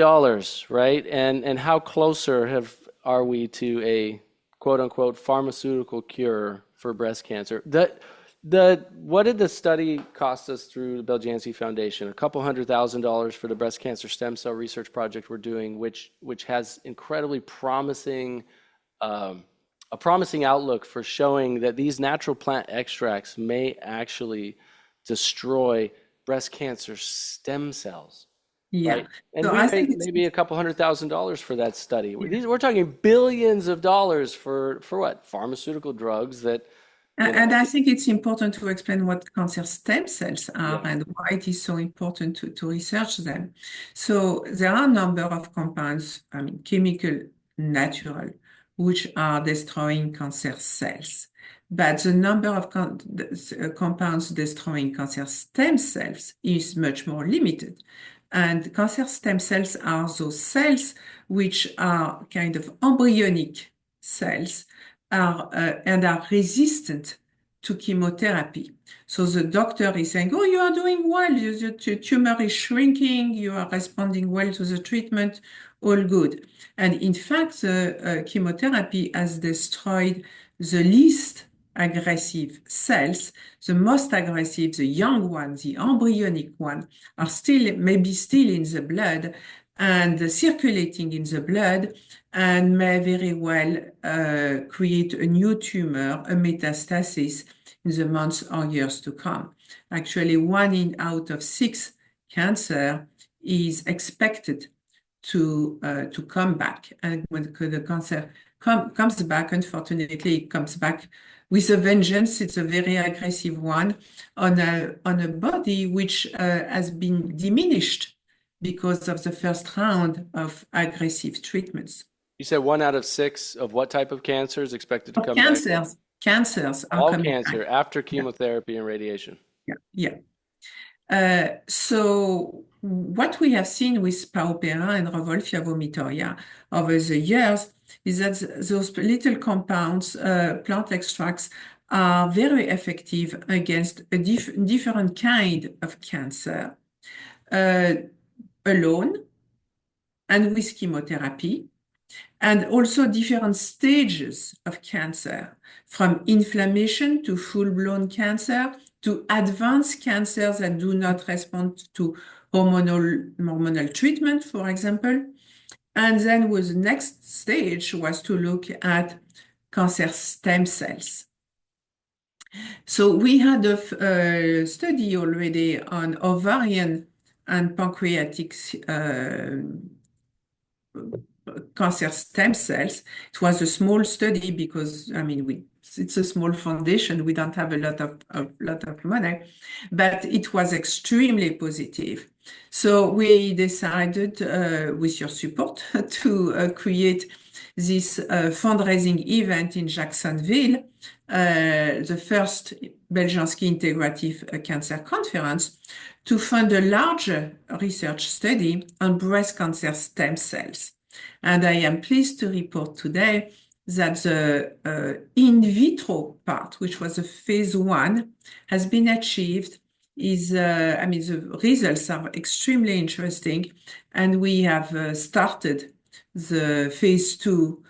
right? And how closer are we to a quote unquote pharmaceutical cure for breast cancer? What did the study cost us through the Beljanski Foundation? A couple $100,000 for the breast cancer stem cell research project we're doing, which has incredibly promising um, a promising outlook for showing that these natural plant extracts may actually destroy breast cancer stem cells, yeah. right? And So we I raised think it's maybe a couple $100,000 for that study. yeah. We're talking billions of dollars for what? Pharmaceutical drugs that, you And know, I think it's important to explain what cancer stem cells are yeah. and why it is so important to research them. So there are a number of compounds, I mean, chemical, natural, which are destroying cancer cells. But the number of compounds destroying cancer stem cells is much more limited. And cancer stem cells are those cells which are kind of embryonic cells and are resistant to chemotherapy. So the doctor is saying, oh, you are doing well, the tumor is shrinking, you are responding well to the treatment, all good. And in fact, the chemotherapy has destroyed the least aggressive cells. The most aggressive, the young ones, the embryonic one, are maybe still in the blood and circulating in the blood and may very well create a new tumor, a metastasis in the months or years to come. Actually, 1 out of 6 cancer is expected to come back. And when the cancer comes back, unfortunately, it comes back with a vengeance. It's a very aggressive one on a body which has been diminished because of the first round of aggressive treatments. You said 1 out of 6 of what type of cancer is expected to come back? Cancers are All coming cancer back. after chemotherapy and radiation. Yeah. So what we have seen with Paupera and Revolvia vomitoria over the years is that those little compounds, plant extracts, are very effective against a different kind of cancer, alone and with chemotherapy, and also different stages of cancer, from inflammation to full-blown cancer to advanced cancers that do not respond to hormonal treatment, for example. And then the next stage was to look at cancer stem cells. So we had a study already on ovarian and pancreatic cancer stem cells. It was a small study because, I mean, it's a small foundation. We don't have a lot of money, but it was extremely positive. So we decided, with your support, to create this fundraising event in Jacksonville, the first Beljanski Integrative Cancer Conference, to fund a larger research study on breast cancer stem cells. And I am pleased to report today that the in vitro part, which was a phase 1, has been achieved. The results are extremely interesting, and we have started the phase 2,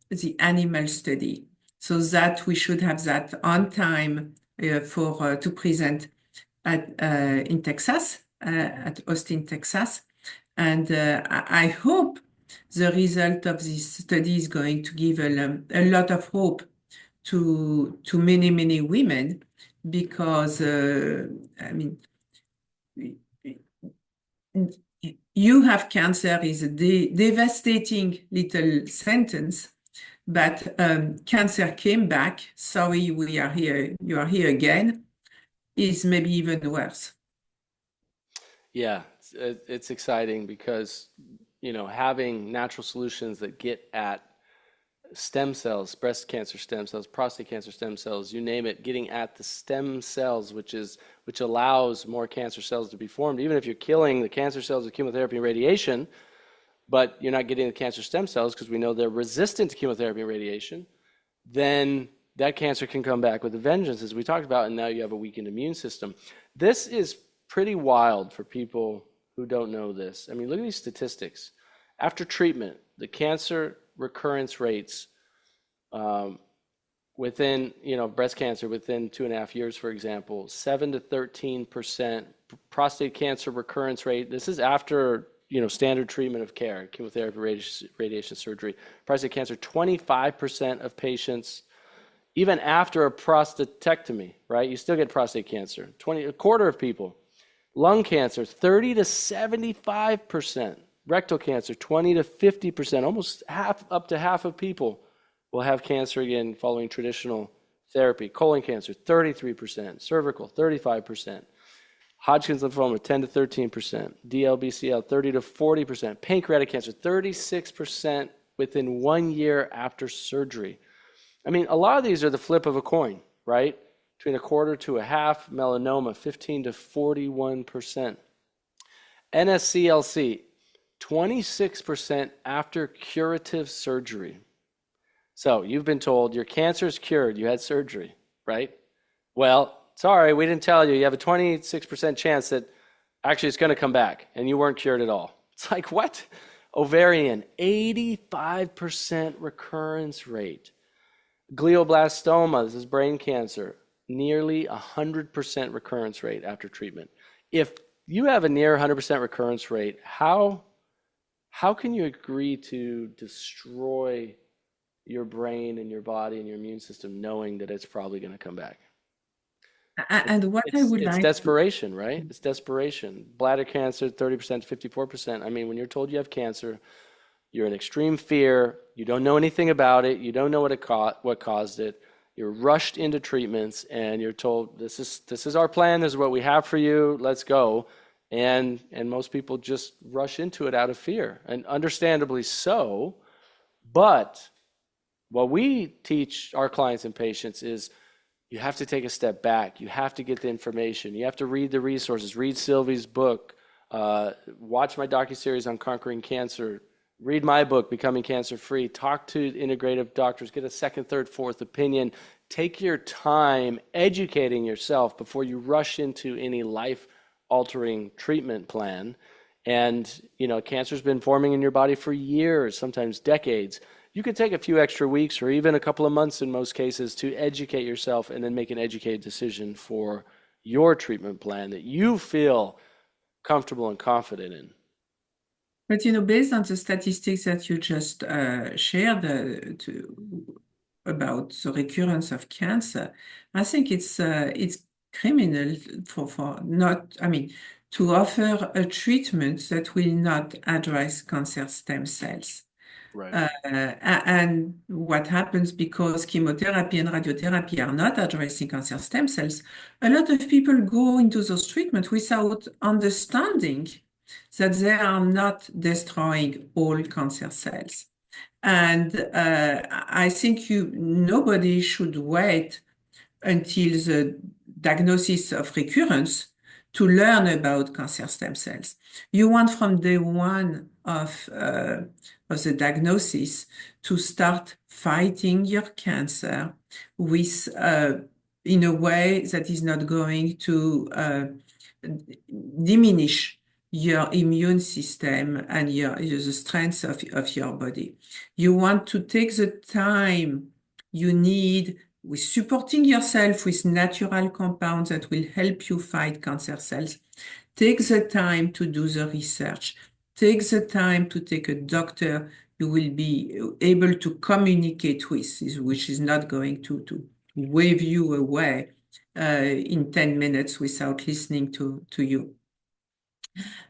the animal study, so that we should have that on time to present in Texas, at Austin, Texas. And I hope the result of this study is going to give a lot of hope to many, many women, because you have cancer is a devastating little sentence, but cancer came back. Sorry, we are here. You are here again. Is maybe even worse. Yeah, it's exciting because, having natural solutions that get at stem cells, breast cancer stem cells, prostate cancer stem cells, you name it, getting at the stem cells, which allows more cancer cells to be formed. Even if you're killing the cancer cells with chemotherapy and radiation, but you're not getting the cancer stem cells because we know they're resistant to chemotherapy and radiation, then that cancer can come back with a vengeance, as we talked about, and now you have a weakened immune system. This is pretty wild for people who don't know this. I mean, look at these statistics. After treatment, the cancer recurrence rates within, breast cancer within 2.5 years, for example, 7 to 13%. Prostate cancer recurrence rate, this is after, standard treatment of care, chemotherapy, radiation surgery. Prostate cancer, 25% of patients, even after a prostatectomy, right? You still get prostate cancer, a quarter of people. Lung cancer, 30 to 75%. Rectal cancer, 20 to 50%. Almost up to half of people will have cancer again following traditional therapy. Colon cancer, 33%. Cervical, 35%. Hodgkin's lymphoma, 10 to 13%. DLBCL, 30 to 40%. Pancreatic cancer, 36% within 1 year after surgery. I mean, a lot of these are the flip of a coin, right? Between a quarter to a half, melanoma, 15 to 41%. NSCLC, 26% after curative surgery. So you've been told your cancer is cured, you had surgery, right? Well, sorry, we didn't tell you. You have a 26% chance that actually it's going to come back and you weren't cured at all. It's like, what? Ovarian, 85% recurrence rate. Glioblastoma, this is brain cancer, nearly 100% recurrence rate after treatment. If you have a near 100% recurrence rate, how can you agree to destroy your brain and your body and your immune system knowing that it's probably going to come back? And what I would It's like desperation, right? It's desperation. Bladder cancer, 30% to 54%. I mean, when you're told you have cancer, you're in extreme fear. You don't know anything about it. You don't know what caused it. You're rushed into treatments, and you're told, "This is our plan. This is what we have for you. Let's go." And most people just rush into it out of fear, and understandably so. But what we teach our clients and patients is you have to take a step back. You have to get the information. You have to read the resources. Read Sylvie's book. Watch my docuseries on conquering cancer. Read my book, Becoming Cancer Free. Talk to integrative doctors. Get a second, third, fourth opinion. Take your time educating yourself before you rush into any life-altering treatment plan. And, cancer's been forming in your body for years, sometimes decades. You could take a few extra weeks or even a couple of months in most cases to educate yourself and then make an educated decision for your treatment plan that you feel comfortable and confident in. But based on the statistics that you just shared about the recurrence of cancer, I think it's criminal for not, I mean, to offer a treatment that will not address cancer stem cells. Right. And what happens because chemotherapy and radiotherapy are not addressing cancer stem cells, a lot of people go into those treatments without understanding that they are not destroying all cancer cells. And I think nobody should wait until the diagnosis of recurrence to learn about cancer stem cells. You want from day one of the diagnosis to start fighting your cancer with in a way that is not going to diminish your immune system and the strength of your body. You want to take the time you need with supporting yourself with natural compounds that will help you fight cancer cells. Take the time to do the research. Take the time to take a doctor you will be able to communicate with, which is not going to wave you away in 10 minutes without listening to you.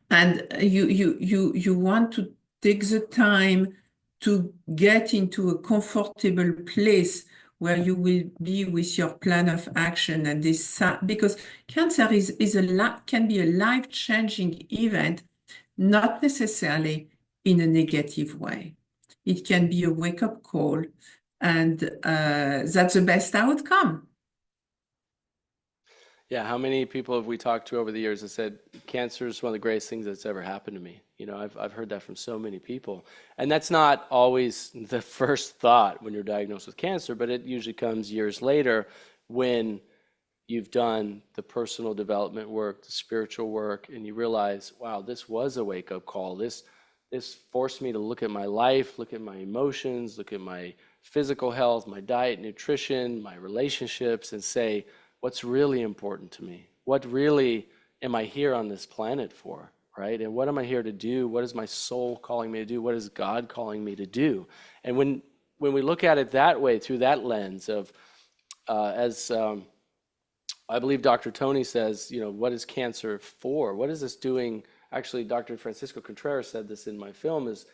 And you want to take the time to get into a comfortable place where you will be with your plan of action and because cancer can be a life-changing event, not necessarily in a negative way. It can be a wake-up call, and that's the best outcome. Yeah, how many people have we talked to over the years that said cancer is one of the greatest things that's ever happened to me? I've heard that from so many people. And that's not always the first thought when you're diagnosed with cancer, but it usually comes years later when you've done the personal development work, the spiritual work, and you realize, wow, this was a wake-up call. This forced me to look at my life, look at my emotions, look at my physical health, my diet, nutrition, my relationships, and say, what's really important to me? What really am I here on this planet for, right? And what am I here to do? What is my soul calling me to do? What is God calling me to do? And when we look at it that way, through that lens of, as I believe Dr. Tony says, what is cancer for? What is this doing? Actually, Dr. Francisco Contreras said this in my film is,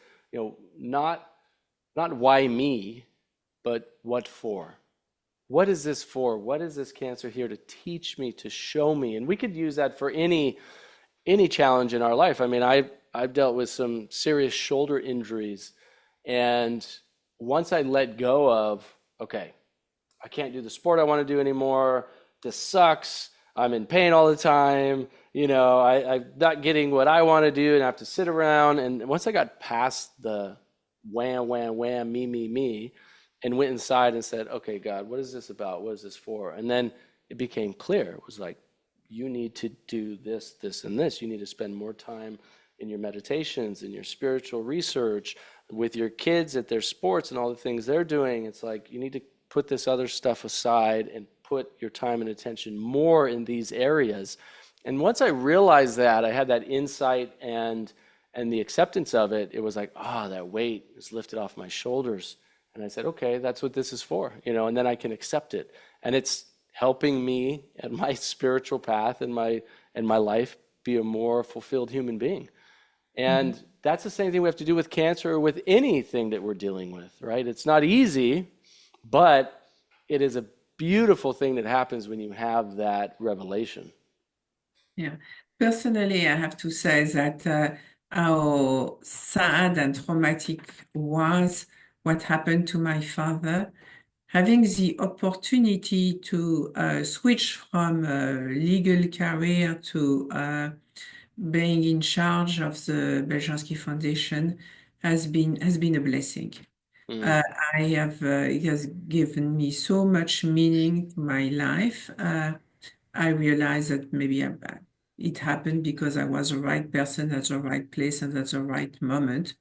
not why me, but what for? What is this for? What is this cancer here to teach me, to show me? And we could use that for any challenge in our life. I mean, I've dealt with some serious shoulder injuries, And once I let go of, okay, I can't do the sport I want to do anymore. This sucks. I'm in pain all the time. I'm not getting what I want to do and I have to sit around. And once I got past the wham, wham, wham, me, and went inside and said, okay, God, what is this about? What is this for? And then it became clear. It was like, you need to do this, this, and this. You need to spend more time in your meditations, in your spiritual research, with your kids at their sports and all the things they're doing. It's like you need to put this other stuff aside and put your time and attention more in these areas. And once I realized that, I had that insight and the acceptance of it, it was like, that weight is lifted off my shoulders. And I said, okay, that's what this is for, and then I can accept it. And it's helping me at my spiritual path and my life be a more fulfilled human being. And that's the same thing we have to do with cancer or with anything that we're dealing with, right? It's not easy, but it is a beautiful thing that happens when you have that revelation. Yeah. Personally, I have to say that how sad and traumatic was what happened to my father. Having the opportunity to switch from a legal career to being in charge of the Beljanski Foundation has been a blessing. Mm. Uh, it has given me so much meaning to my life. I realized that maybe it happened because I was the right person at the right place and at the right moment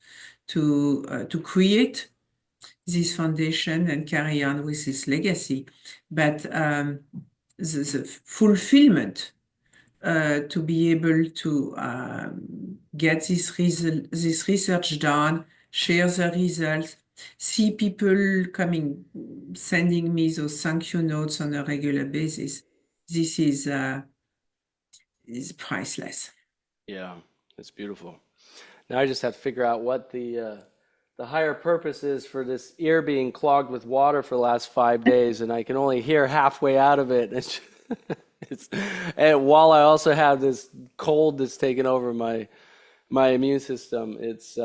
to create this foundation and carry on with this legacy. But the fulfillment to be able to get this research done, share the results, see people sending me those thank you notes on a regular basis. This is priceless. Yeah, it's beautiful. Now I just have to figure out what the higher purpose is for this ear being clogged with water for the last 5 days, and I can only hear halfway out of it. It's, and while I also have this cold that's taken over my immune system, it's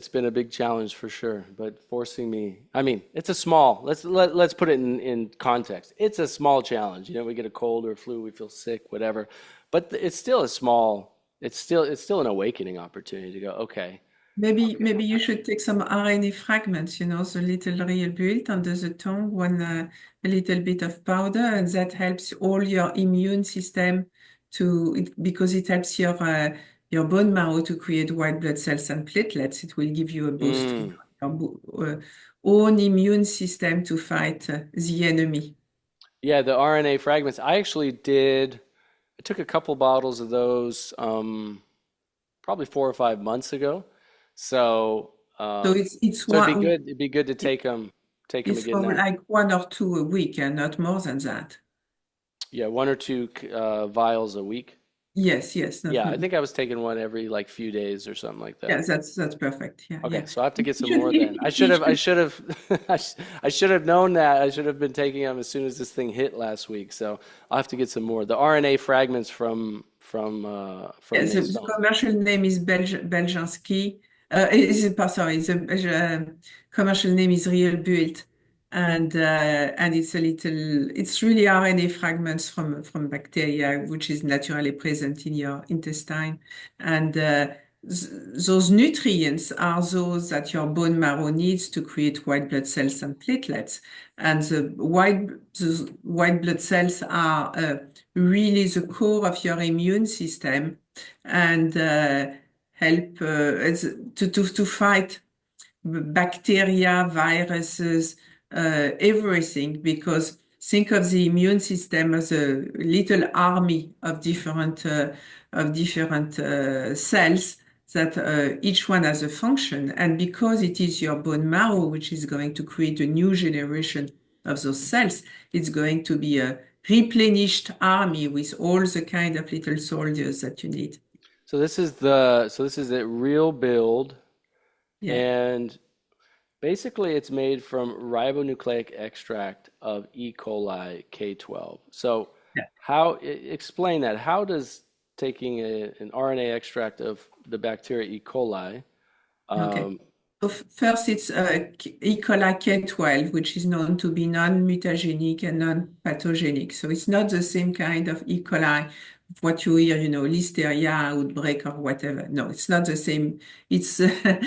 been a big challenge for sure. But forcing me, I mean, it's a small. Let's put it in context. It's a small challenge. We get a cold or a flu, we feel sick, whatever. But it's still a small. It's still an awakening opportunity to go, okay. Maybe you should take some RNA fragments, the little real built under the tongue, a little bit of powder, and that helps all your immune system because it helps your bone marrow to create white blood cells and platelets. It will give you a boost to Mm. your own immune system to fight the enemy. Yeah, the RNA fragments. I took a couple bottles of those probably 4 or 5 months ago. So, So it's so it'd be one good. It'd be good to take them it's again for now. like 1 or 2 a week and not more than that. Yeah, one or two vials a week. Yes, not Yeah, I more. think I was taking one every like few days or something like that. Yeah, that's perfect. Yeah, Okay, yeah. so I have to get You some should, more then. I should have, I should have known that. I should have been taking them as soon as this thing hit last week. So I'll have to get some more. The RNA fragments from yeah, the Maison. commercial name is Beljanski. Sorry, the commercial name is Real Built, and it's really RNA fragments from bacteria, which is naturally present in your intestine, and those nutrients are those that your bone marrow needs to create white blood cells and platelets, and the white blood cells are really the core of your immune system and help to fight bacteria, viruses, everything, because think of the immune system as a little army of different cells that each one has a function. And because it is your bone marrow which is going to create a new generation of those cells, it's going to be a replenished army with all the kind of little soldiers that you need. So this is the real build, Yeah. and basically it's made from ribonucleic extract of E. coli K12. So Yeah. explain that? How does taking an RNA extract of the bacteria E. coli Okay. um, First, it's E. coli K12, which is known to be non-mutagenic and non-pathogenic. So it's not the same kind of E. coli, what you hear, listeria outbreak or whatever. No, it's not the same. It's there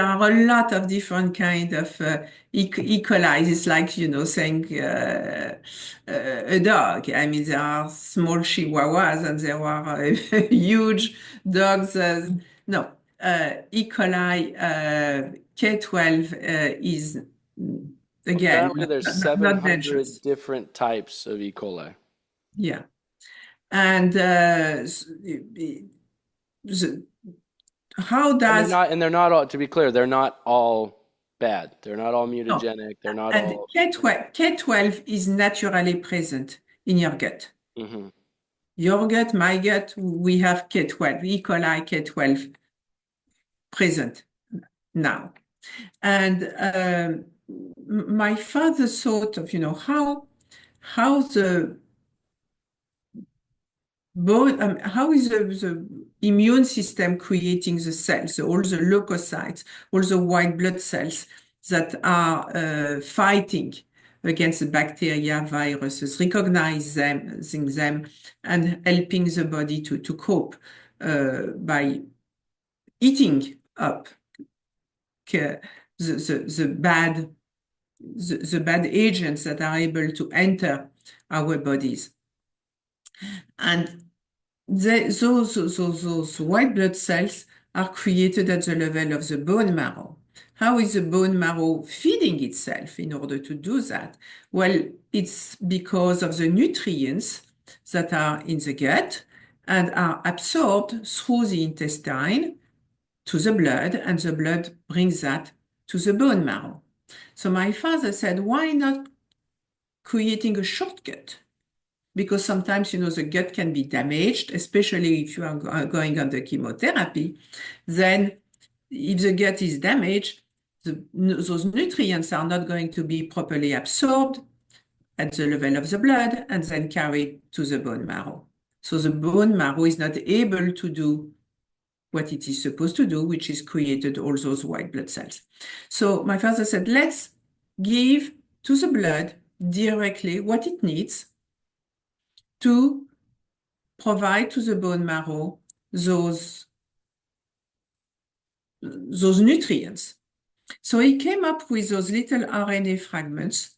are a lot of different kind of E. coli. It's like, saying a dog. I mean, there are small chihuahuas and there are huge dogs. No. E. coli K12 is again Apparently, there's not 700 dangerous. different types of E. coli. Yeah, and how And does they're not all, to be clear, they're not all bad. They're not all no mutagenic. They're not and all. K12 is naturally present in your gut. Hmm. Your gut, my gut, we have K12, E. coli K12 present now. And my father thought of, how the bone, how is the immune system creating the cells, all the leukocytes, all the white blood cells that are fighting against the bacteria, viruses, recognizing them, and helping the body to cope by eating up the bad agents that are able to enter our bodies. And those white blood cells are created at the level of the bone marrow. How is the bone marrow feeding itself in order to do that? Well, it's because of the nutrients that are in the gut and are absorbed through the intestine to the blood, and the blood brings that to the bone marrow. So my father said, why not creating a shortcut? Because sometimes, the gut can be damaged, especially if you are going under chemotherapy. Then if the gut is damaged, those nutrients are not going to be properly absorbed at the level of the blood and then carried to the bone marrow. So the bone marrow is not able to do what it is supposed to do, which is created all those white blood cells. So my father said, let's give to the blood directly what it needs to provide to the bone marrow those nutrients. So he came up with those little RNA fragments,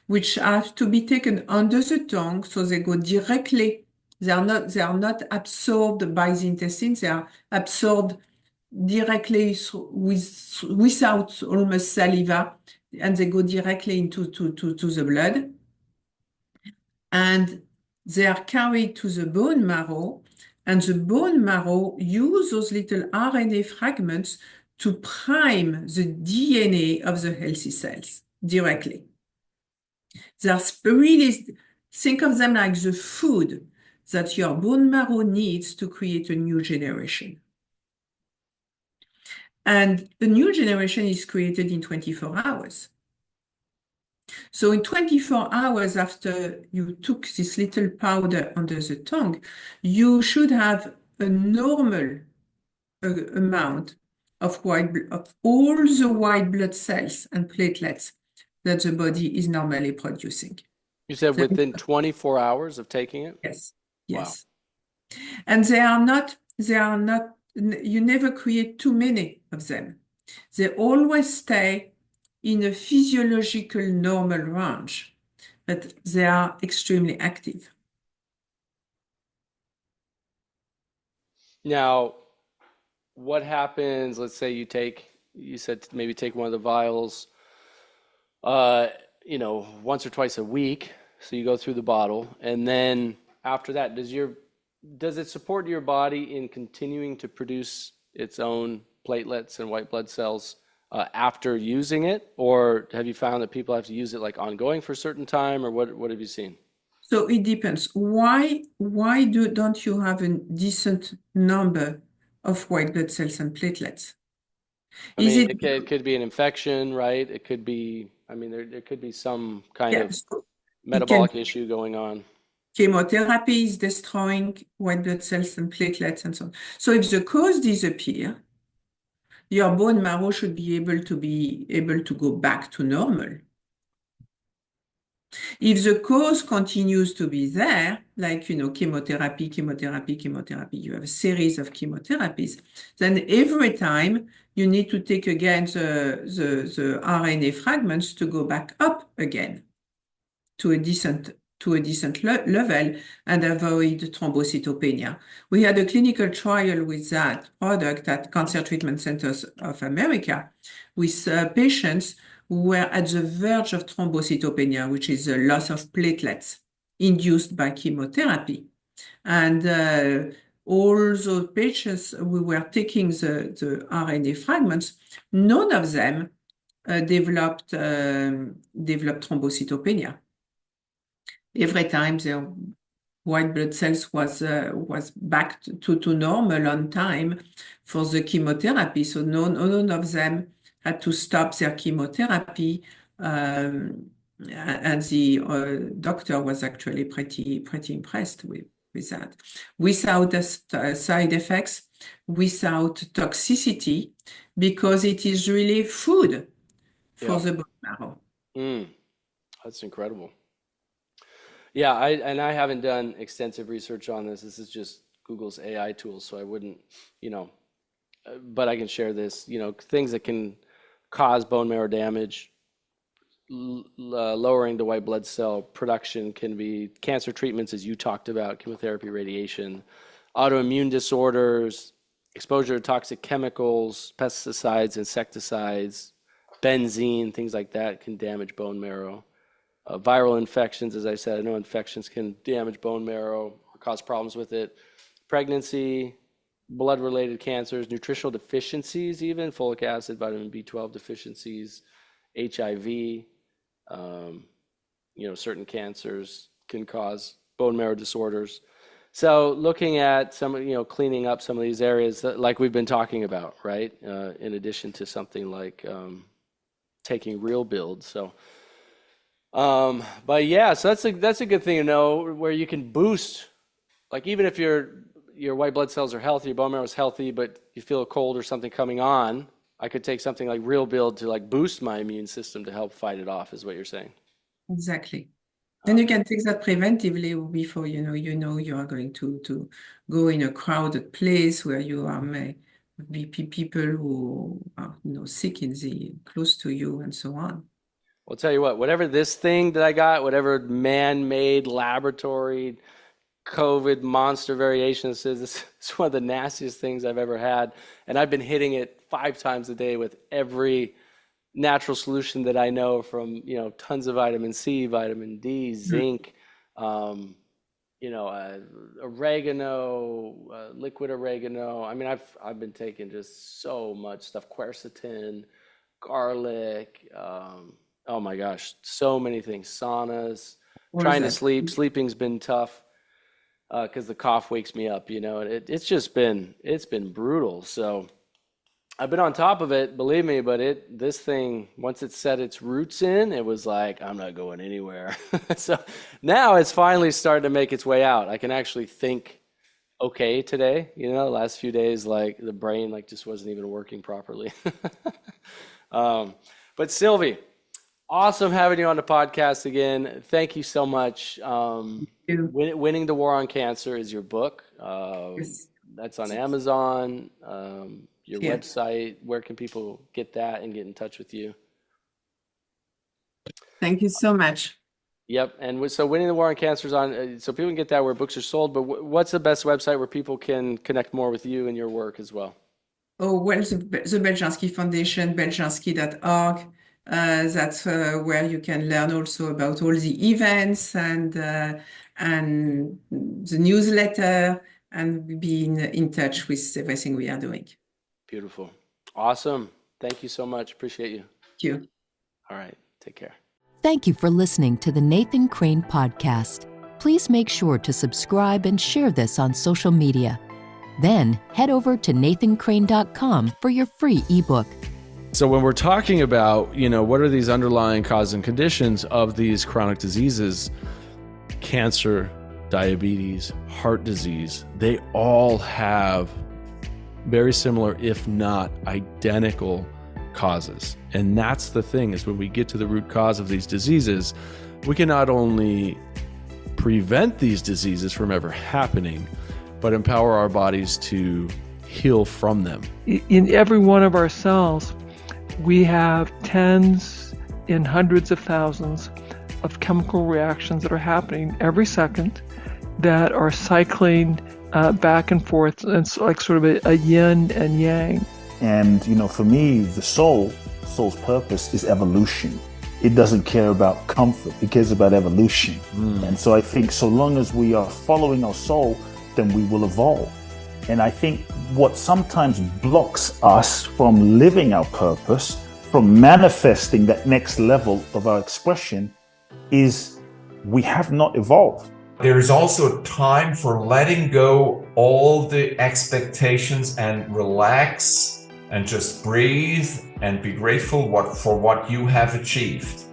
which have to be taken under the tongue, so they go directly. They are not absorbed by the intestines. They are absorbed directly without almost saliva, and they go directly into to the blood. And they are carried to the bone marrow, and the bone marrow use those little RNA fragments to prime the DNA of the healthy cells directly. They are really, think of them like the food that your bone marrow needs to create a new generation. And a new generation is created in 24 hours. So in 24 hours after you took this little powder under the tongue, you should have a normal amount of all the white blood cells and platelets that the body is normally producing. You said within 24 hours of taking it? Yes, Wow. yes. And they are not, you never create too many of them. They always stay in a physiological normal range, but they are extremely active. Now, what happens, let's say you said maybe take one of the vials, once or twice a week. So you go through the bottle, and then after that, does it support your body in continuing to produce its own platelets and white blood cells after using it, or have you found that people have to use it like ongoing for a certain time, or what have you seen? So it depends. Why don't you have a decent number of white blood cells and platelets? I Is mean, it it could be an infection, right? It could be, I mean, there could be some kind yeah, of so it can metabolic issue going on. chemotherapy is destroying white blood cells and platelets and so on. So if the cause disappear, your bone marrow should be able to go back to normal. If the cause continues to be there, like, chemotherapy, you have a series of chemotherapies, then every time you need to take again the RNA fragments to go back up again to a decent level and avoid thrombocytopenia. We had a clinical trial with that product at Cancer Treatment Centers of America with patients who were at the verge of thrombocytopenia, which is a loss of platelets induced by chemotherapy. And all those patients who were taking the RNA fragments, none of them developed thrombocytopenia. Every time their white blood cells was back to normal on time for the chemotherapy. So none of them had to stop their chemotherapy. And the doctor was actually pretty impressed with that. Without side effects, without toxicity, because it is really food for the bone marrow. That's incredible. Yeah, I haven't done extensive research on this. This is just Google's AI tool, so I wouldn't, but I can share this, things that can cause bone marrow damage, lowering the white blood cell production can be cancer treatments, as you talked about, chemotherapy, radiation, autoimmune disorders, exposure to toxic chemicals, pesticides, insecticides, benzene, things like that can damage bone marrow. Viral infections, as I said, I know infections can damage bone marrow or cause problems with it. Pregnancy, blood-related cancers, nutritional deficiencies, even folic acid, vitamin B12 deficiencies, HIV, certain cancers can cause bone marrow disorders. So looking at some, cleaning up some of these areas that, like we've been talking about, right? In addition to something like taking real builds. So. But yeah, so that's a good thing to know, where you can boost, like, even if your white blood cells are healthy, your bone marrow is healthy, but you feel a cold or something coming on, I could take something like Real Build to like boost my immune system to help fight it off, is what you're saying. Exactly. Then you can take that preventively before you are going to go in a crowded place where you may be people who are sick close to you and so on. I'll tell you what, whatever this thing that I got, whatever man-made laboratory COVID monster variation this is, it's one of the nastiest things I've ever had. And I've been hitting it 5 times a day with every natural solution that I know, from, tons of vitamin C, vitamin D, zinc, oregano, liquid oregano. I mean, I've been taking just so much stuff, quercetin, garlic, oh my gosh, so many things. Saunas, trying to sleep. Sleeping's been tough because the cough wakes me up, it's been brutal. So I've been on top of it, believe me, but this thing, once it set its roots in, it was like, I'm not going anywhere. So now it's finally starting to make its way out. I can actually think okay today, the last few days, like the brain just wasn't even working properly. But Sylvie, awesome having you on the podcast again. Thank you so much. Winning the War on Cancer is your book. Yes. That's on Amazon. Your website, where can people get that and get in touch with you? Thank you so much. Yep. And so Winning the War on Cancer is on, so people can get that where books are sold. But what's the best website where people can connect more with you and your work as well? Oh, well, the Beljanski Foundation, beljanski.org. That's where you can learn also about all the events and the newsletter, and be in touch with everything we are doing. Beautiful. Awesome. Thank you so much. Appreciate you. Thank you. All right. Take care. Thank you for listening to the Nathan Crane Podcast. Please make sure to subscribe and share this on social media. Then head over to nathancrane.com for your free ebook. So when we're talking about, what are these underlying causes and conditions of these chronic diseases, cancer, diabetes, heart disease, they all have very similar, if not identical causes. And that's the thing, is when we get to the root cause of these diseases, we can not only prevent these diseases from ever happening, but empower our bodies to heal from them. In every one of our cells, we have tens and hundreds of thousands of chemical reactions that are happening every second that are cycling back and forth. And it's like sort of a yin and yang. And, for me, the soul's purpose is evolution. It doesn't care about comfort. It cares about evolution. And so I think so long as we are following our soul, then we will evolve. And I think what sometimes blocks us from living our purpose, from manifesting that next level of our expression, is we have not evolved. There is also a time for letting go all the expectations and relax and just breathe and be grateful for what you have achieved.